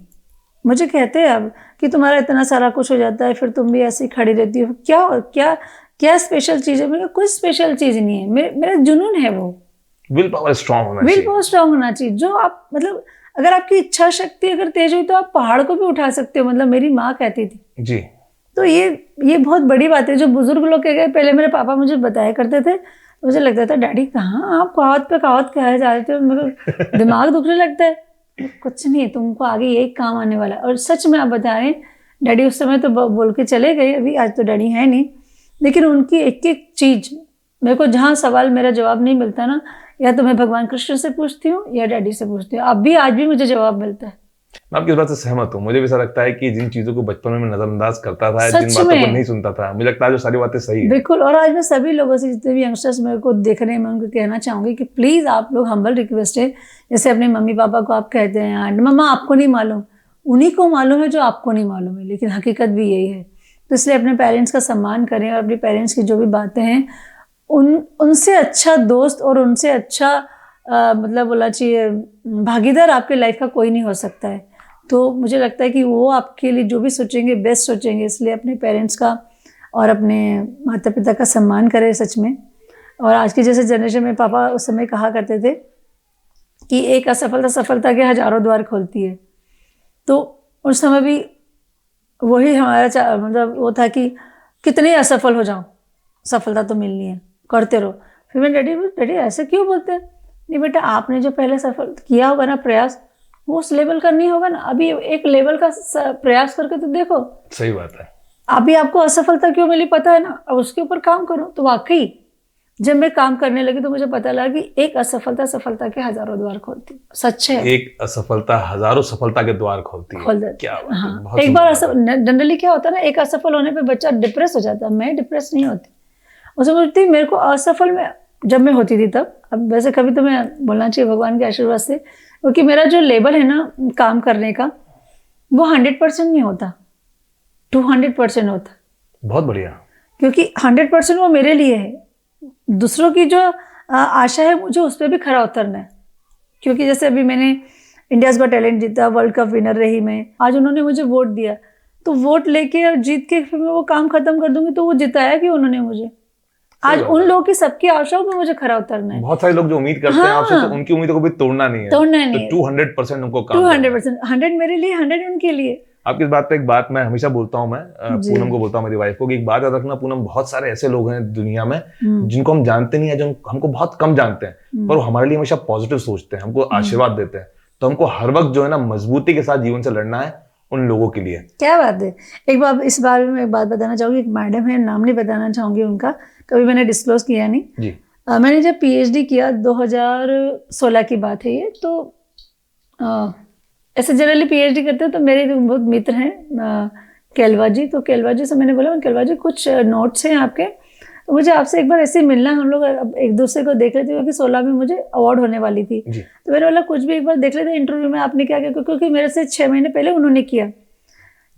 मुझे कहते हैं अब कि तुम्हारा इतना सारा कुछ हो जाता है फिर तुम भी ऐसे ही खड़ी रहती हो, क्या क्या क्या स्पेशल चीज़ है? मेरे कोई स्पेशल चीज़ नहीं है, मेरा जुनून है वो। विल पावर स्ट्रांग होना चाहिए। विल पावर स्ट्रांग होना चाहिए। जो आप मतलब अगर आपकी इच्छा शक्ति अगर तेज हुई तो आप पहाड़ को भी उठा सकते हो, मतलब मेरी माँ कहती थी जी। तो ये बहुत बड़ी बात है जो बुजुर्ग लोग कह गए। पहले मेरे पापा मुझे बताया करते थे, मुझे लगता था डैडी कहाँ आप कहावत पे कहावत कहे जा रहे थे, मेरे दिमाग दुखने लगता है। कुछ नहीं, तुमको आगे यही काम आने वाला है। और सच में आप बता रहे हैं, डैडी उस समय तो बोल के चले गए, अभी आज तो डैडी है नहीं, लेकिन उनकी एक एक चीज़ मेरे को, जहाँ सवाल मेरा जवाब नहीं मिलता ना, या तो मैं भगवान कृष्ण से पूछती हूँ या डैडी से पूछती हूँ। अब भी आज भी मुझे जवाब मिलता है। मैं आपकी इस बात से सहमत हूँ। मुझे भी ऐसा लगता है कि जिन चीजों को बचपन में नजरअंदाज करता था, जिन बातों को नहीं सुनता था, मुझे लगता है जो सारी बातें सही है। बिल्कुल। और आज मैं सभी लोगों से, जितने भी यंगस्टर्स मेरे को देख रहे हैं, मैं उनको कहना चाहूँगी कि प्लीज़ आप लोग, हम्बल रिक्वेस्ट है, जैसे अपने मम्मी पापा को आप कहते हैं मम्मा आपको नहीं मालूम, उन्हीं को मालूम है जो आपको नहीं मालूम है, लेकिन हकीकत भी यही है। तो इसलिए अपने पेरेंट्स का सम्मान करें और अपने पेरेंट्स की जो भी बातें हैं उनसे अच्छा दोस्त और उनसे अच्छा मतलब बोला चाहिए भागीदार आपके लाइफ का कोई नहीं हो सकता है। तो मुझे लगता है कि वो आपके लिए जो भी सोचेंगे बेस्ट सोचेंगे। इसलिए अपने पेरेंट्स का और अपने माता पिता का सम्मान करें सच में। और आज की जैसे जनरेशन में, पापा उस समय कहा करते थे कि एक असफलता सफलता के हजारों द्वार खोलती है। तो उस समय भी वही हमारा मतलब वो था कि कितने असफल हो जाओ, सफलता तो मिलनी है, करते रहो। फिर मैं डैडी ऐसे क्यों बोलते हैं? नहीं बेटा, आपने जो पहले सफल किया होगा ना प्रयास, वो उस लेवल का नहीं होगा ना, अभी एक लेवल का प्रयास करके तो देखो। सही बात है। अभी आपको असफलता क्यों मिली पता है ना, अब उसके ऊपर काम करो। तो वाकई जब मैं काम करने लगी तो मुझे पता लगा कि एक असफलता सफलता के हजारों द्वार खोलती है। सच है, एक असफलता हजारों सफलता के द्वार खोलती है। खोल देती क्या है। हाँ, एक बार जनरली क्या होता है ना, एक असफल होने पे बच्चा डिप्रेस हो जाता है। मैं डिप्रेस नहीं होती, उसे बोलती मेरे को असफल में जब मैं होती थी तब, अब वैसे कभी तो मैं बोलना चाहिए भगवान के आशीर्वाद से, क्योंकि मेरा जो लेवल है ना काम करने का, वो 100% नहीं होता, 200% होता। बहुत बढ़िया। क्योंकि 100% वो मेरे लिए है, दूसरों की जो आशा है मुझे उस पर भी खरा उतरना है। क्योंकि जैसे अभी मैंने इंडियाज़ गॉट टैलेंट जीता, वर्ल्ड कप विनर रही मैं, आज उन्होंने मुझे वोट दिया, तो वोट लेके और जीत के फिर मैं वो काम खत्म कर दूंगी, तो वो जिताया कि उन्होंने मुझे। आज उन लोगों की सबकी आशाओं पे मुझे खरा उतरना है। बहुत सारे लोग जो उम्मीद करते हैं आपसे, तो उनकी उम्मीदों को भी तोड़ना नहीं है, तोड़ना नहीं है। 200% उनको काम 200%, 100 मेरे लिए, 100 उनके लिए। आपकी इस बात पे एक बात मैं हमेशा बोलता हूँ, मैं पूनम को बोलता हूँ, मेरी वाइफ को, कि एक बात याद रखना पूनम, बहुत सारे ऐसे लोग हैं दुनिया में जिनको हम जानते नहीं है, जो हमको बहुत कम जानते हैं, पर वो हमारे लिए हमेशा पॉजिटिव सोचते हैं, हमको आशीर्वाद देते हैं। तो हमको हर वक्त जो है ना मजबूती के साथ जीवन से लड़ना है उन लोगों के लिए। क्या बात है। एक बार इस बारे में एक बात बताना चाहूंगी। एक मैडम है, नाम नहीं बताना चाहूंगी उनका, कभी मैंने डिस्क्लोज किया नहीं जी। मैंने जब PhD किया 2016 की बात है ये, तो ऐसे जनरली PhD करते हैं तो मेरे बहुत मित्र हैं केलवा जी, तो केलवा जी से मैंने बोला केलवा जी कुछ नोट्स हैं आपके, तो मुझे आपसे एक बार ऐसे मिलना, हम लोग एक दूसरे को देख रहे थे क्योंकि 16 में मुझे अवार्ड होने वाली थी। तो मैंने बोला कुछ भी एक बार देख लेते इंटरव्यू में आपने क्या किया, क्योंकि मेरे से 6 महीने पहले उन्होंने किया।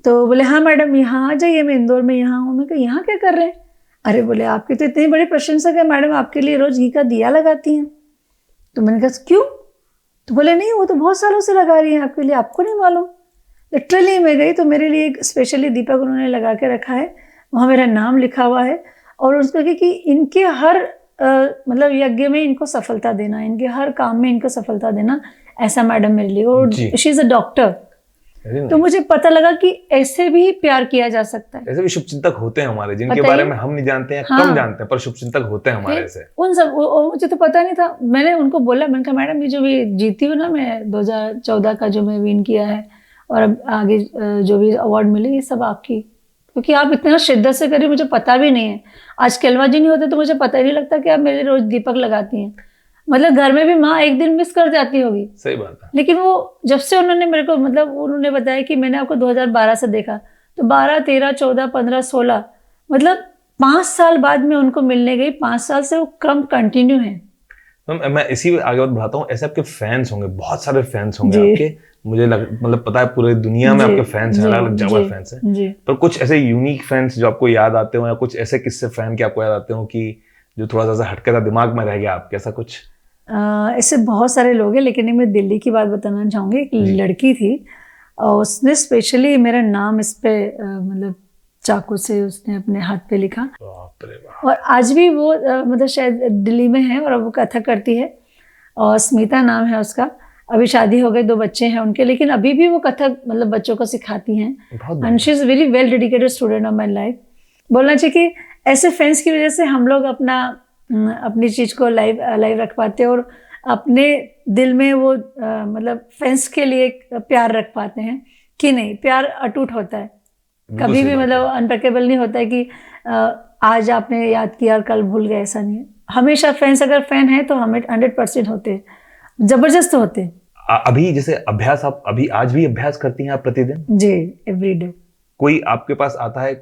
तो बोले हाँ मैडम यहाँ आ जाइए, मैं इंदौर में यहाँ हूँ। मैं कहा यहाँ क्या कर रहे हैं? अरे बोले आपकी तो इतनी बड़ी प्रशंसक है मैडम, आपके लिए रोज घी का दिया लगाती हैं। तो मैंने कहा क्यों? तो बोले नहीं, वो तो बहुत सालों से लगा रही हैं आपके लिए, आपको नहीं मालूम। लिटरली मैं गई तो मेरे लिए एक स्पेशली दीपक उन्होंने लगा के रखा है, वहाँ मेरा नाम लिखा हुआ है, और उसमें कि इनके हर मतलब यज्ञ में इनको सफलता देना, इनके हर काम में इनको सफलता देना, ऐसा मैडम मेरे लिए। और शी इज अ डॉक्टर। तो मुझे पता लगा कि ऐसे भी प्यार किया जा सकता है। ऐसे भी शुभचिंतक होते हैं हमारे, जिनके बारे में हम नहीं जानते हैं, कम जानते हैं, पर शुभचिंतक होते हैं हमारे ऐसे। उन सब मुझे तो पता नहीं था। मैंने उनको बोला, मैंने कहा मैडम ये जो भी जीती हूँ ना मैं 2014 का जो मैं विन किया है, और अब आगे जो भी अवार्ड मिले, ये सब आपकी, क्योंकि आप इतना शिद्दत से करिए, मुझे पता भी नहीं है। आज केलवा जी नहीं होते तो मुझे पता ही नहीं लगता कि आप मेरे रोज दीपक लगाती हैं। मतलब घर में भी माँ एक दिन मिस कर जाती होगी। सही बात है। लेकिन वो जब से उन्होंने मेरे को, मतलब उन्होंने बताया कि मैंने आपको 2012 से देखा, तो 12, 13, 14, 15, 16, मतलब 5 साल बाद मैं उनको मिलने गई। 5 साल से वो क्रम कंटिन्यू है। मैम मैं इसी आगे बात बढ़ाता हूँ, ऐसे आपके फैंस होंगे, बहुत सारे फैंस होंगे आपके, मुझे मतलब पता है पूरी दुनिया में आपके फैंस हैं, अलग अलग जगह फैंस हैं, पर कुछ ऐसे यूनिक फैंस जो आपको याद आते हो, या कुछ ऐसे किस्से फैन के आपको याद आते हो कि जो थोड़ा सा हटके था, दिमाग में रह गया आपके, ऐसा कुछ? ऐसे बहुत सारे लोग हैं, लेकिन मैं दिल्ली की बात बताना चाहूँगी। एक लड़की थी और उसने स्पेशली मेरा नाम इस पे मतलब चाकू से उसने अपने हाथ पे लिखा, और आज भी वो मतलब शायद दिल्ली में है और अब वो कथक करती है, और स्मिता नाम है उसका। अभी शादी हो गई, 2 बच्चे हैं उनके, लेकिन अभी भी वो कथक मतलब बच्चों को सिखाती हैं, and she is very well dedicated student of my life. बोलना चाहिए कि ऐसे फैंस की वजह से हम लोग अपनी चीज़ को लाइव रख पाते हैं, और अपने दिल में वो मतलब फैंस के लिए प्यार रख पाते हैं कि नहीं, प्यार अटूट होता है, कभी भी मतलब अनब्रेकेबल नहीं होता है कि आज आपने याद किया और कल भूल गए, ऐसा नहीं है। हमेशा फैंस अगर फैन है तो हमें 100% होते हैं, जबरदस्त होते हैं। अभी जैसे अभ्यास, आप अभी आज भी अभ्यास करती हैं आप प्रतिदिन? जी, एवरीडे। कोई आपके पास आता है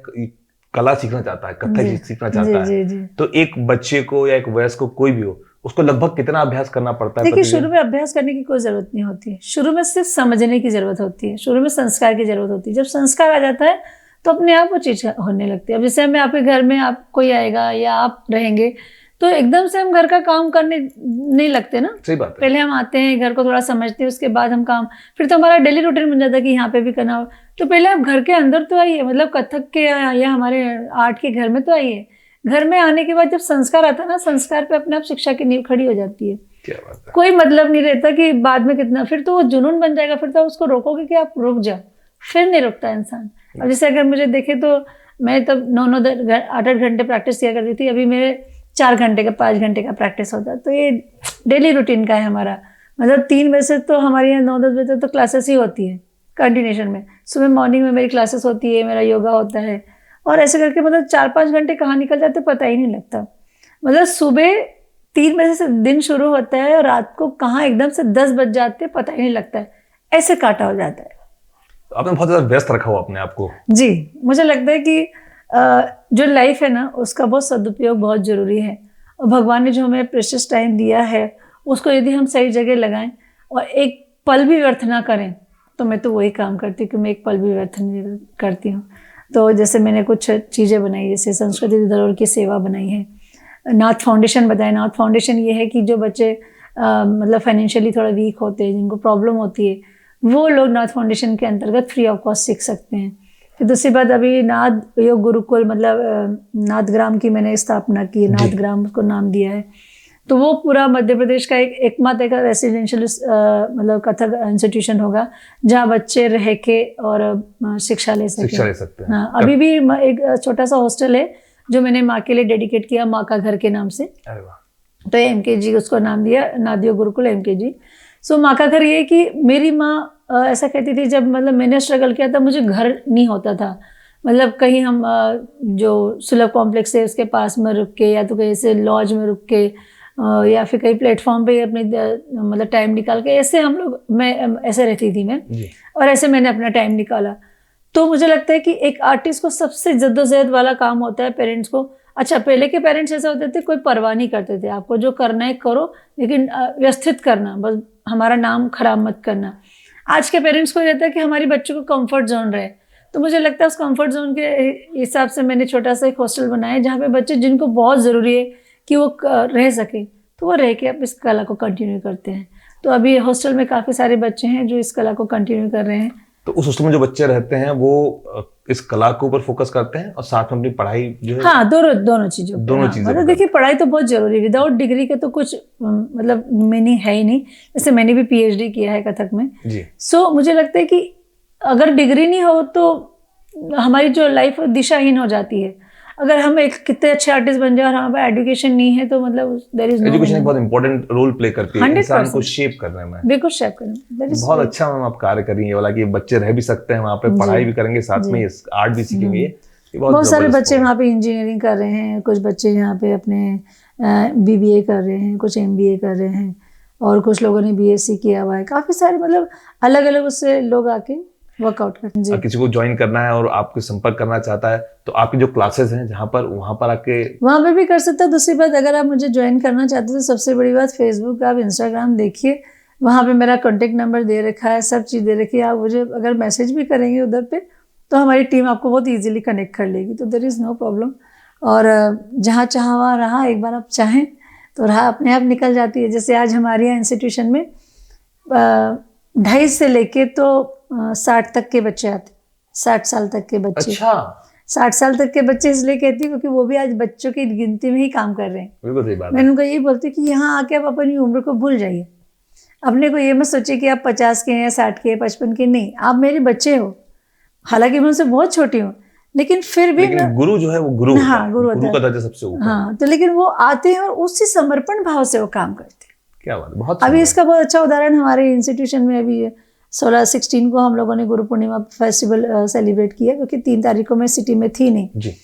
कला सीखना चाहता है, कथक सीखना चाहता है, जी। तो एक बच्चे को या एक वयस्क को, कोई भी हो, उसको लगभग कितना अभ्यास करना पड़ता है? देखिए, शुरू में अभ्यास करने की कोई जरूरत नहीं होती है, शुरू में सिर्फ समझने की जरूरत होती है, शुरू में संस्कार की जरूरत होती है। जब संस्कार आ जाता है तो अपने आप वो चीज होने लगती है। अब जैसे हमें आपके घर में आप कोई आएगा या आप रहेंगे तो एकदम से हम घर का काम करने नहीं लगते ना। सही बात है। पहले हम आते हैं, घर को थोड़ा समझते हैं, उसके बाद हम काम, फिर तो हमारा डेली रूटीन बन जाता है कि यहाँ पे भी करना हो। तो पहले आप घर के अंदर तो आइए, मतलब कथक के या हमारे आर्ट के घर में तो आइए। घर में आने के बाद जब संस्कार आता है ना, संस्कार पे अपने आप शिक्षा की नींव खड़ी हो जाती है। क्या बात है। कोई मतलब नहीं रहता कि बाद में कितना, फिर तो वो जुनून बन जाएगा, फिर तो उसको रोकोगे कि आप रुक जाओ, फिर नहीं रुकता इंसान। अब जैसे अगर मुझे देखे तो मैं तब 9-8 घंटे प्रैक्टिस किया करती थी, अभी मेरे 4 घंटे का 5 घंटे का प्रैक्टिस होता है। तो ये डेली रूटीन का है हमारा। मतलब 3 बजे से तो हमारे यहाँ 9-10 बजे तक तो क्लासेस ही होती है कंटिन्यूशन में। सुबह मॉर्निंग में मेरी क्लासेस होती है, मेरा योगा होता है, और ऐसे करके मतलब 4-5 घंटे कहाँ निकल जाते पता ही नहीं लगता। मतलब सुबह 3 बजे से दिन शुरू होता है और रात को कहाँ एकदम से 10 बज जाते पता ही नहीं लगता है, ऐसे काटा हो जाता है। आपने बहुत ज़्यादा व्यस्त रखा हुआ अपने आप को। जी, मुझे लगता है कि जो लाइफ है ना, उसका बहुत सदुपयोग बहुत ज़रूरी है, और भगवान ने जो हमें प्रेशियस टाइम दिया है उसको यदि हम सही जगह लगाएं और एक पल भी व्यर्थ ना करें, तो मैं तो वही काम करती हूँ कि मैं एक पल भी व्यर्थ नहीं करती हूँ। तो जैसे मैंने कुछ चीज़ें बनाई, जैसे संस्कृति धरोहर की सेवा बनाई है, नाथ फाउंडेशन बताया। नाथ फाउंडेशन ये है कि जो बच्चे मतलब फाइनेंशियली थोड़ा वीक होते हैं, जिनको प्रॉब्लम होती है, वो लोग नाथ फाउंडेशन के अंतर्गत फ्री ऑफ कॉस्ट सीख सकते हैं। फिर दूसरी बात, अभी नाथ योग गुरुकुल मतलब नाथग्राम की मैंने स्थापना की, नाथग्राम को नाम दिया है। तो वो पूरा मध्य प्रदेश का एकमात्र एक रेसिडेंशियल मतलब कथक इंस्टीट्यूशन होगा जहाँ बच्चे रह के और शिक्षा ले सकते हैं। हाँ, अभी भी एक छोटा सा हॉस्टल है जो मैंने माँ के लिए डेडिकेट किया, माँ का घर के नाम से। तो MKG उसको नाम दिया, नाथ योग गुरुकुल MKG। सो माँ का घर ये कि मेरी माँ ऐसा कहती थी, जब मतलब मैंने स्ट्रगल किया था, मुझे घर नहीं होता था। मतलब कहीं हम जो सुलभ कॉम्प्लेक्स है उसके पास में रुक के, या तो कहीं से लॉज में रुक के, या फिर कहीं प्लेटफॉर्म पे अपने मतलब टाइम निकाल के, ऐसे हम लोग, मैं ऐसे रहती थी मैं, और ऐसे मैंने अपना टाइम निकाला। तो मुझे लगता है कि एक आर्टिस्ट को सबसे जद्दोजहद वाला काम होता है पेरेंट्स को। अच्छा, पहले के पेरेंट्स ऐसे होते थे, कोई परवाह नहीं करते थे, आपको जो करना है करो, लेकिन व्यवस्थित करना, बस हमारा नाम खराब मत करना। आज के पेरेंट्स को रहता है कि हमारी बच्चों को कंफर्ट जोन रहे। तो मुझे लगता है उस कंफर्ट जोन के हिसाब से मैंने छोटा सा एक हॉस्टल बनाया जहाँ पे बच्चे जिनको बहुत ज़रूरी है कि वो रह सके, तो वो रह के अब इस कला को कंटिन्यू करते हैं। तो अभी हॉस्टल में काफ़ी सारे बच्चे हैं जो इस कला को कंटिन्यू कर रहे हैं। तो उस हॉस्टल में जो बच्चे रहते हैं वो इस कला के ऊपर फोकस करते हैं और साथ में अपनी पढ़ाई जो है। हाँ, दोनों चीज़ों, मतलब देखिए, पढ़ाई तो बहुत जरूरी है, विदाउट डिग्री के तो कुछ मतलब मीनिंग है ही नहीं। जैसे मैंने भी PhD किया है कथक में जी। सो मुझे लगता है कि अगर डिग्री नहीं हो तो हमारी जो लाइफ दिशाहीन हो जाती है। अगर हम एक कितने अच्छे आर्टिस्ट बन जाए और हमारे एजुकेशन नहीं है तो मतलब देयर इज नो। एजुकेशन एक बहुत इंपॉर्टेंट रोल प्ले करती है इंसान को शेप करने में। बिल्कुल शेप करने में। बहुत अच्छा मैम आप कार्य कर रही है वाला कि बच्चे रह भी सकते हैं वहाँ पे, पढ़ाई भी करेंगे, साथ में आर्ट भी सीखेंगे। बहुत सारे बच्चे वहाँ पे इंजीनियरिंग कर रहे हैं, कुछ बच्चे यहाँ पे अपने BBA कर रहे हैं, कुछ MBA कर रहे हैं, और कुछ लोगों ने BSc किया हुआ है। काफ़ी सारे मतलब अलग अलग उससे लोग आके वर्कआउट करते जी। किसी को ज्वाइन करना है और आपको संपर्क करना चाहता है तो आपकी जो क्लासेस हैं जहाँ पर, वहाँ पर आके वहाँ पे भी कर सकता है। दूसरी बात, अगर आप मुझे ज्वाइन करना चाहते हो तो सबसे बड़ी बात, फेसबुक, आप इंस्टाग्राम देखिए, वहाँ पे मेरा कॉन्टेक्ट नंबर दे रखा है, सब चीज़ दे रखी है। आप मुझे अगर मैसेज भी करेंगे उधर पे तो हमारी टीम आपको बहुत ईजिली कनेक्ट कर लेगी, तो देयर इज़ नो प्रॉब्लम। और जहाँ चाहा वहाँ रहा, एक बार आप चाहें तो राह अपने आप निकल जाती है। जैसे आज हमारे यहाँ इंस्टीट्यूशन में 2.5 से लेके तो 60 तक के बच्चे आते, 60 साल तक के बच्चे। अच्छा, 60 साल तक के बच्चे इसलिए कहती हूँ क्योंकि वो भी आज बच्चों की गिनती में ही काम कर रहे हैं। बिल्कुल सही बात है। मैं उनको यही बोलती हूँ कि यहाँ आके आप अपनी उम्र को भूल जाइए। अपने को ये मत सोचिए कि आप 50 के हैं या 60 के, 55 के, नहीं, आप मेरे बच्चे हो। हालांकि मैं उनसे बहुत छोटी हूँ, लेकिन फिर भी गुरु जो है वो गुरु होता है। हाँ, गुरु का दर्जा सबसे ऊपर। हाँ, तो लेकिन वो आते हैं और उसी समर्पण भाव से वो काम करते हैं। क्या बात है, बहुत। अभी इसका बहुत अच्छा उदाहरण हमारे इंस्टीट्यूशन में अभी 16-16 को हम लोगों ने गुरु पूर्णिमा फेस्टिवल सेलिब्रेट किया, क्योंकि 3 तारीख को मैं सिटी में थी नहीं जी,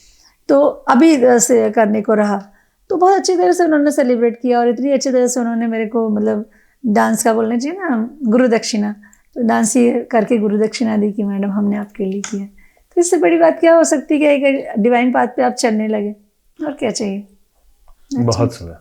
तो अभी से करने को रहा। तो बहुत अच्छी तरह से उन्होंने सेलिब्रेट किया और इतनी अच्छी तरह से उन्होंने मेरे को, मतलब डांस का बोलना चाहिए ना, गुरु दक्षिणा, तो डांस ही करके गुरु दक्षिणा दी कि मैडम हमने आपके लिए किया। तो इससे बड़ी बात क्या हो सकती है कि एक डिवाइन पाथ पे आप चलने लगे, और क्या चाहिए। बहुत सुंदर।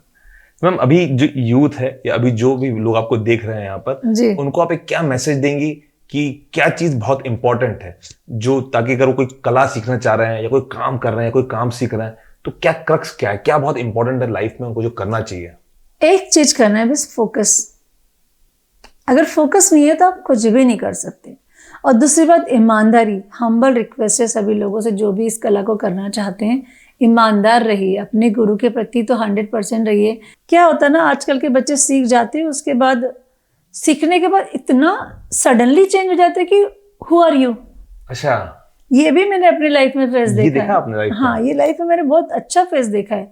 मैम, अभी जो यूथ है या अभी जो भी लोग आपको देख रहे हैं यहाँ पर, उनको आप एक क्या मैसेज देंगी कि क्या चीज बहुत इंपॉर्टेंट है, जो ताकि अगर वो कोई कला सीखना चाह रहे हैं या कोई काम कर रहे हैं, कोई काम सीख रहे हैं, तो क्या क्रक्स क्या है, क्या बहुत इंपॉर्टेंट है लाइफ में उनको जो करना चाहिए? एक चीज करना है बस, फोकस। अगर फोकस नहीं है तो आप कुछ भी नहीं कर सकते। और दूसरी बात, ईमानदारी। हम्बल रिक्वेस्ट है सभी लोगों से जो भी इस कला को करना चाहते हैं, ईमानदार रहिए, अपने गुरु के प्रति तो 100% रहिए। क्या होता है ना, आजकल के बच्चे सीख जाते हैं, उसके बाद सीखने के बाद इतना सडनली चेंज हो जाते हैं कि हु आर यू। अच्छा, ये भी मैंने अपनी लाइफ में फेस देखा है। आपने लाइफ में? हाँ, ये लाइफ में मैंने बहुत अच्छा फेस देखा है।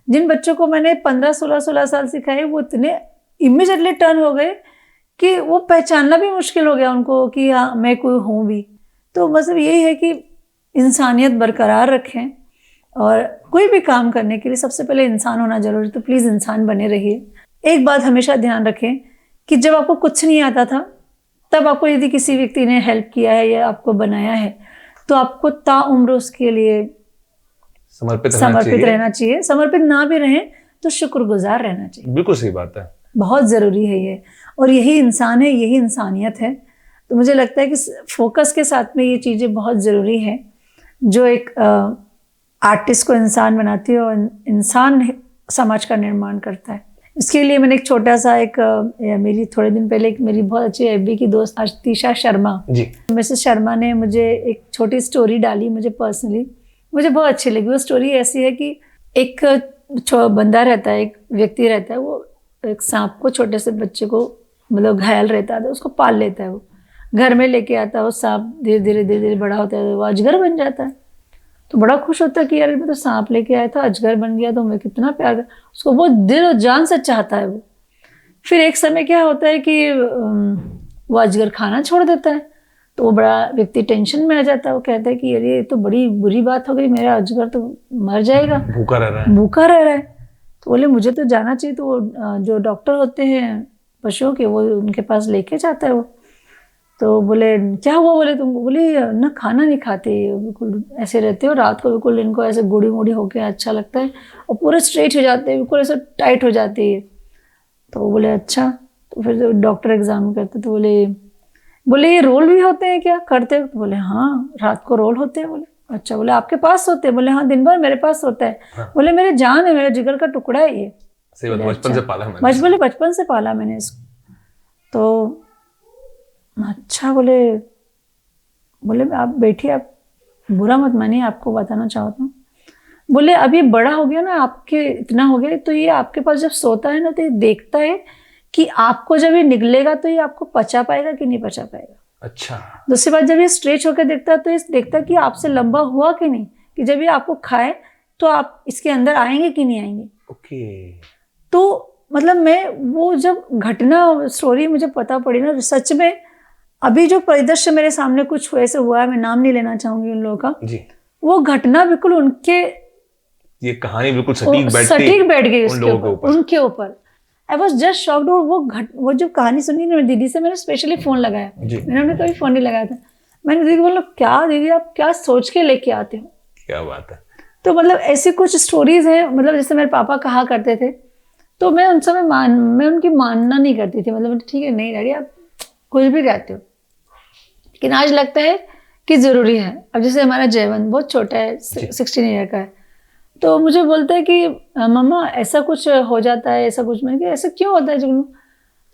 जिन बच्चों को मैंने 15-16 साल सिखाए, वो इतने इमीडिएटली टर्न हो गए कि वो पहचानना भी मुश्किल हो गया उनको कि हाँ मैं कोई हूँ भी। तो मतलब यही है कि इंसानियत बरकरार रखें, और कोई भी काम करने के लिए सबसे पहले इंसान होना जरूरी, तो प्लीज़ इंसान बने रहिए। एक बात हमेशा ध्यान रखें कि जब आपको कुछ नहीं आता था, तब आपको यदि किसी व्यक्ति ने हेल्प किया है या आपको बनाया है, तो आपको ताउम्र उसके लिए समर्पित रहना चाहिए। समर्पित ना भी रहें तो शुक्रगुजार रहना चाहिए। बिल्कुल सही बात है, बहुत ज़रूरी है ये, और यही इंसान है, यही इंसानियत है। तो मुझे लगता है कि फोकस के साथ में ये चीज़ें बहुत ज़रूरी है, जो एक आर्टिस्ट को इंसान बनाती है और इंसान समाज का निर्माण करता है। इसके लिए मैंने एक छोटा सा मेरी थोड़े दिन पहले एक मेरी बहुत अच्छी एफबी की दोस्त आतिशा शर्मा जी, मिसेस शर्मा ने मुझे एक छोटी स्टोरी डाली, मुझे पर्सनली मुझे बहुत अच्छी लगी। वो स्टोरी ऐसी है कि एक बंदा रहता है, एक व्यक्ति रहता है, वो एक सांप को, छोटे से बच्चे को, मतलब घायल रहता है, उसको पाल लेता है, वो घर में लेके आता है। वो सांप धीरे धीरे बड़ा होता है, वो अजगर बन जाता है। तो बड़ा खुश होता है कि यार मैं तो सांप लेके आया था, अजगर बन गया, तो मैं कितना प्यार कर, उसको बहुत दिल और जान से चाहता है वो। फिर एक समय क्या होता है कि वो अजगर खाना छोड़ देता है, तो वो बड़ा व्यक्ति टेंशन में आ जाता है। वो कहता है कि यार ये तो बड़ी बुरी बात हो गई, मेरा अजगर तो मर जाएगा, भूखा रह रहा है। तो बोले मुझे तो जाना चाहिए। तो वो जो डॉक्टर होते हैं पशुओं के, वो उनके पास लेके जाता है वो। तो बोले क्या हुआ, बोले तुम, बोले ना खाना नहीं खाते, बिल्कुल ऐसे रहते हो, रात को बिल्कुल इनको ऐसे गुड़ी मुड़ी होके अच्छा लगता है, और पूरे स्ट्रेट हो जाते हैं, बिल्कुल ऐसे टाइट हो जाती है। तो बोले अच्छा। तो फिर डॉक्टर एग्जाम करते, तो बोले ये रोल भी होते हैं क्या, करते हो? तो बोले हाँ, रात को रोल होते हैं। बोले अच्छा। बोले आपके पास होते हैं? बोले हाँ, दिन भर मेरे पास होता है। हाँ। बोले मेरे जान है, मेरा जिगर का टुकड़ा है ये। बचपन से पाला मैंने। बचपन से पाला मैंने इसको। तो अच्छा। बोले आप बैठिए, आप बुरा मत मानिए, आपको बताना चाहता हूँ। बोले अब ये बड़ा हो गया ना, आपके इतना हो गया, तो ये आपके पास जब सोता है ना, तो ये देखता है कि आपको जब ये निगलेगा तो ये आपको पचा पाएगा कि नहीं पचा पाएगा। अच्छा। दूसरी बात, जब ये स्ट्रेच होकर देखता है तो ये देखता है कि आपसे लंबा हुआ कि नहीं, कि जब ये आपको खाए तो आप इसके अंदर आएंगे कि नहीं आएंगे। ओके। तो मतलब मैं वो जब घटना स्टोरी मुझे पता पड़ी ना, सच में अभी जो परिदृश्य मेरे सामने कुछ ऐसे हुआ है, मैं नाम नहीं लेना चाहूंगी उन लोगों का जी, वो घटना बिल्कुल उनके, ये कहानी बिल्कुल सटीक बैठ गई उनके ऊपर। I was just shocked. वो जो कहानी सुनी ना, मेरी दीदी से मैंने स्पेशली फोन लगाया, मैंने उन्हें कभी फोन नहीं लगाया था। मैंने दीदी को बोला क्या दीदी आप क्या सोच के लेके आते हो। क्या बात है। तो मतलब ऐसी कुछ स्टोरीज हैं, मतलब जैसे मेरे पापा कहा करते थे, तो मैं उन समय मैं उनकी मानना नहीं करती थी। मतलब ठीक है नहीं डैडी आप कुछ भी कहते हो, लेकिन आज लगता है कि ज़रूरी है। अब जैसे हमारा जयवंत बहुत छोटा है, 16 ईयर का है, तो मुझे बोलता है कि मम्मा ऐसा कुछ हो जाता है, ऐसा कुछ। मैंने कहा ऐसा क्यों होता है जुगनू?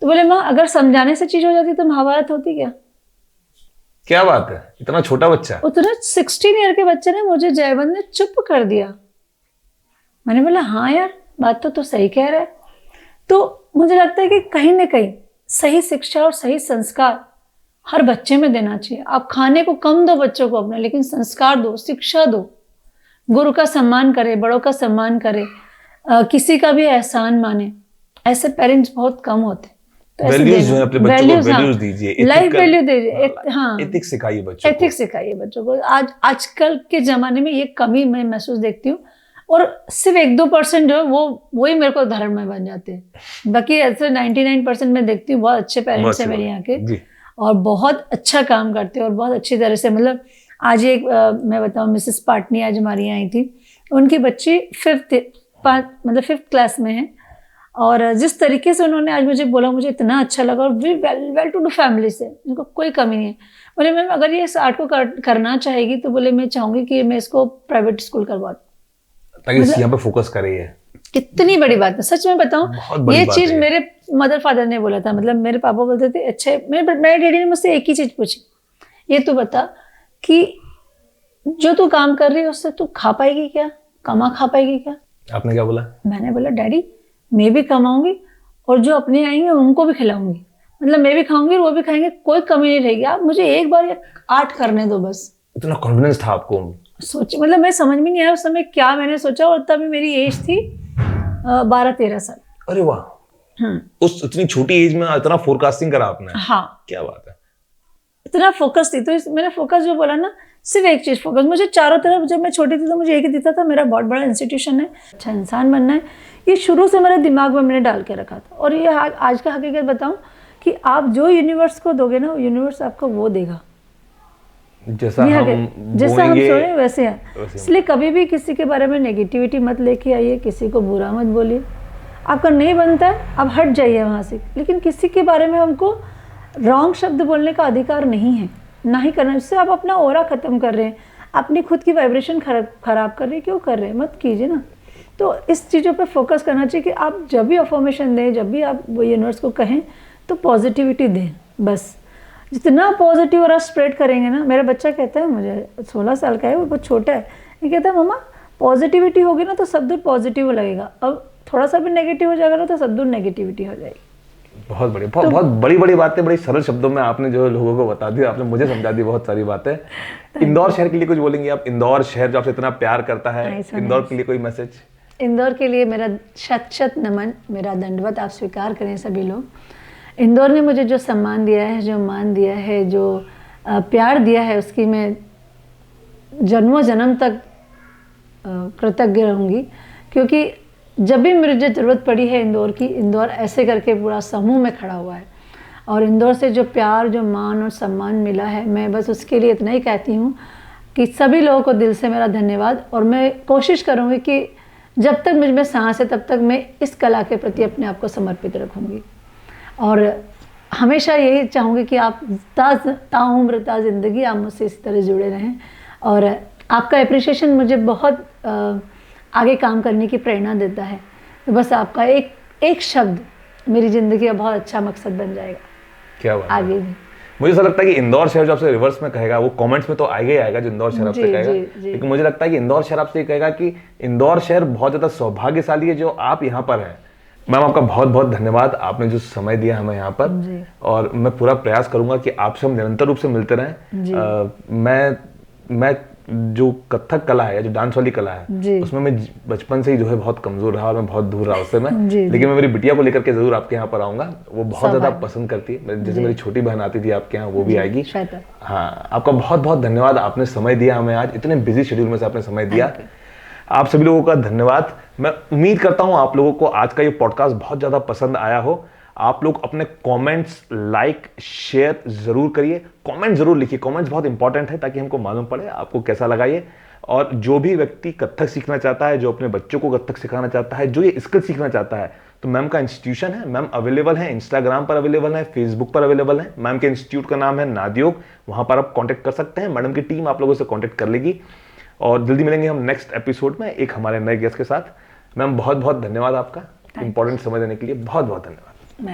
तो बोले माँ अगर समझाने से चीज़ हो जाती तो महाभारत होती क्या? क्या बात है, इतना छोटा बच्चा। उतना 16 ईयर के बच्चे ने मुझे जयवंत ने चुप कर दिया। मैंने बोला हाँ यार बात तो सही कह रहा है। तो मुझे लगता है कि कहीं ना कहीं सही शिक्षा और सही संस्कार हर बच्चे में देना चाहिए। आप खाने को कम दो बच्चों को अपने, लेकिन संस्कार दो, शिक्षा दो, गुरु का सम्मान करे, बड़ों का सम्मान करे, किसी का भी एहसान माने। ऐसे पेरेंट्स बहुत कम होते। तो वैल्यूज जो है अपने बच्चों को वैल्यूज दीजिए, लाइफ वैल्यू दीजिए। हाँ एथिक्स सिखाइए बच्चों को, एथिक्स सिखाइए बच्चों को। आजकल के जमाने में ये कमी मैं महसूस देखती हूँ, और सिर्फ 1-2% जो है वही मेरे को धर्म में बन जाते हैं। बाकी ऐसे 99% मैं देखती हूँ बहुत अच्छे पेरेंट्स हैं मेरे यहाँ के, और बहुत अच्छा काम करते हैं और बहुत अच्छी तरह से। मतलब आज एक मैं बताऊँ, मिसेस पाटनी आज हमारी यहाँ आई थी, उनकी बच्ची 5th क्लास में है, और जिस तरीके से उन्होंने आज मुझे बोला मुझे इतना अच्छा लगा। और वेल टू डू फैमिली से, उनको कोई कमी नहीं है। बोले मैम अगर ये इस आर्ट को करना चाहेगी तो बोले मैं चाहूँगी कि मैं इसको प्राइवेट स्कूल करवा दूँ, ताकि यहाँ पे फोकस करे। कितनी बड़ी बात है, सच में बताऊं ये चीज मेरे मदर फादर ने बोला था। मतलब मेरे पापा बोलते थे अच्छे, मेरे डैडी ने मुझसे एक ही चीज पूछी, ये तू बता कि जो तू काम कर रही है उससे तू खा पाएगी क्या, खा पाएगी क्या? आपने क्या बोला? मैंने बोला डैडी मैं भी कमाऊंगी और जो अपने आएंगे उनको भी खिलाऊंगी। मतलब मैं भी खाऊंगी और वो भी खाएंगे, कोई कमी नहीं रहेगी। आप मुझे एक बार आर्ट करने दो बस। इतना कॉन्फिडेंस था आपको? सोचिए, मतलब मैं समझ में नहीं आया उस समय क्या मैंने सोचा, और तभी मेरी एज थी 12-13 साल। अरे वाह, उस इतनी छोटी एज में इतना फोरकास्टिंग करा आपने। हाँ क्या बात है, इतना फोकस थी। तो मैंने फोकस जो बोला ना, सिर्फ एक चीज फोकस। मुझे चारों तरफ, जब मैं छोटी थी तो मुझे एक ही दिखता था, मेरा बहुत बड़ा इंस्टीट्यूशन है, अच्छा इंसान बनना है। ये शुरू से मेरे दिमाग में मैंने डाल के रखा था। और ये आज का हकीकत बताऊं कि आप जो यूनिवर्स को दोगे ना, यूनिवर्स आपको वो देगा। जैसा हम सोचे वैसे है। इसलिए कभी भी किसी के बारे में नेगेटिविटी मत लेके आइए, किसी को बुरा मत बोलिए। आपका नहीं बनता है आप हट जाइए वहाँ से, लेकिन किसी के बारे में हमको रॉन्ग शब्द बोलने का अधिकार नहीं है, ना ही करना। इससे आप अपना ओरा ख़त्म कर रहे हैं, अपनी खुद की वाइब्रेशन खराब कर रहे हैं। क्यों कर रहे हैं? मत कीजिए ना। तो इस चीज़ों पे फोकस करना चाहिए कि आप जब भी अफर्मेशन दें, जब भी आप वो यूनिवर्स को कहें तो पॉजिटिविटी दें। बस जितना पॉजिटिव और आप स्प्रेड करेंगे ना। मेरा बच्चा कहता है, मुझे 16 साल का है, वो बहुत छोटा है, ये कहता है मम्मा पॉजिटिविटी होगी ना तो सब दूर पॉजिटिव लगेगा, अब थोड़ा सा भी नेगेटिव हो जाएगा ना तो सब दूर नेगेटिविटी हो जाएगी। बहुत बढ़िया, बहुत बड़ी बातें बड़ी सरल शब्दों में आपने जो लोगों को बता दी, आपने मुझे समझा दी बहुत सारी बातें। इंदौर शहर के लिए कुछ बोलेंगे आप? इंदौर शहर जो आपसे इतना प्यार करता है, इंदौर के लिए कोई मैसेज? इंदौर के लिए मेरा शत नमन, मेरा दंडवत आप स्वीकार करें सभी लोग। इंदौर ने मुझे जो सम्मान दिया है, जो मान दिया है, जो प्यार दिया है, उसकी मैं जन्मों जन्म तक कृतज्ञ रहूँगी। क्योंकि जब भी मुझे ज़रूरत पड़ी है इंदौर की, इंदौर ऐसे करके पूरा समूह में खड़ा हुआ है। और इंदौर से जो प्यार, जो मान और सम्मान मिला है, मैं बस उसके लिए इतना ही कहती हूँ कि सभी लोगों को दिल से मेरा धन्यवाद। और मैं कोशिश करूँगी कि जब तक मुझ में सांस है तब तक मैं इस कला के प्रति अपने आप को समर्पित रखूँगी। और हमेशा यही चाहूँगी कि आप ताउम्र ता ज़िंदगी आप मुझसे इसी तरह जुड़े रहें। और आपका एप्रिसिएशन मुझे बहुत आगे काम करने की प्रेरणा देता है। तो बस आपका एक शब्द मेरी ज़िंदगी का बहुत अच्छा मकसद बन जाएगा। क्या बात आगे भी मुझे ऐसा लगता है कि इंदौर शहर जो आपसे रिवर्स में कहेगा, वो कमेंट्स में तो आएगा ही आएगा जो इंदौर शहर आपसे कहेगा, लेकिन मुझे लगता है कि इंदौर शहर आपसे कहेगा कि इंदौर शहर बहुत ज़्यादा सौभाग्यशाली है जो आप यहाँ पर हैं। मैम आपका बहुत बहुत धन्यवाद, आपने जो समय दिया हमें यहाँ पर। और मैं पूरा प्रयास करूँगा कि आपसे हम निरंतर रूप से मिलते रहें। मैं जो कथक कला है, जो डांस वाली कला है, उसमें मैं बचपन से ही जो है बहुत कमजोर रहा और मैं बहुत दूर रहा उससे मैं। लेकिन मैं मेरी बिटिया को लेकर के जरूर आपके यहाँ पर आऊँगा, वो बहुत ज़्यादा पसंद करती है। जैसे मेरी छोटी बहन आती थी आपके यहाँ, वो भी आएगी। हाँ, आपका बहुत बहुत धन्यवाद, आपने समय दिया हमें आज, इतने बिजी शेड्यूल में से आपने समय दिया। आप सभी लोगों का धन्यवाद। मैं उम्मीद करता हूँ आप लोगों को आज का ये पॉडकास्ट बहुत ज़्यादा पसंद आया हो। आप लोग अपने कमेंट्स लाइक शेयर जरूर करिए, कमेंट जरूर लिखिए, कमेंट्स बहुत इंपॉर्टेंट है ताकि हमको मालूम पड़े आपको कैसा लगा ये। और जो भी व्यक्ति कथक सीखना चाहता है, जो अपने बच्चों को कथक सिखाना चाहता है, जो ये स्किल सीखना चाहता है, तो मैम का इंस्टीट्यूशन है, मैम अवेलेबल है, इंस्टाग्राम पर अवेलेबल है, फेसबुक पर अवेलेबल है। मैम के इंस्टीट्यूट का नाम है नादयोग, वहां पर आप कांटेक्ट कर सकते हैं, मैडम की टीम आप लोगों से कांटेक्ट कर लेगी। और जल्दी मिलेंगे हम नेक्स्ट एपिसोड में एक हमारे नए गेस्ट के साथ। मैम बहुत बहुत धन्यवाद आपका, इंपॉर्टेंट समय देने के लिए बहुत बहुत धन्यवाद।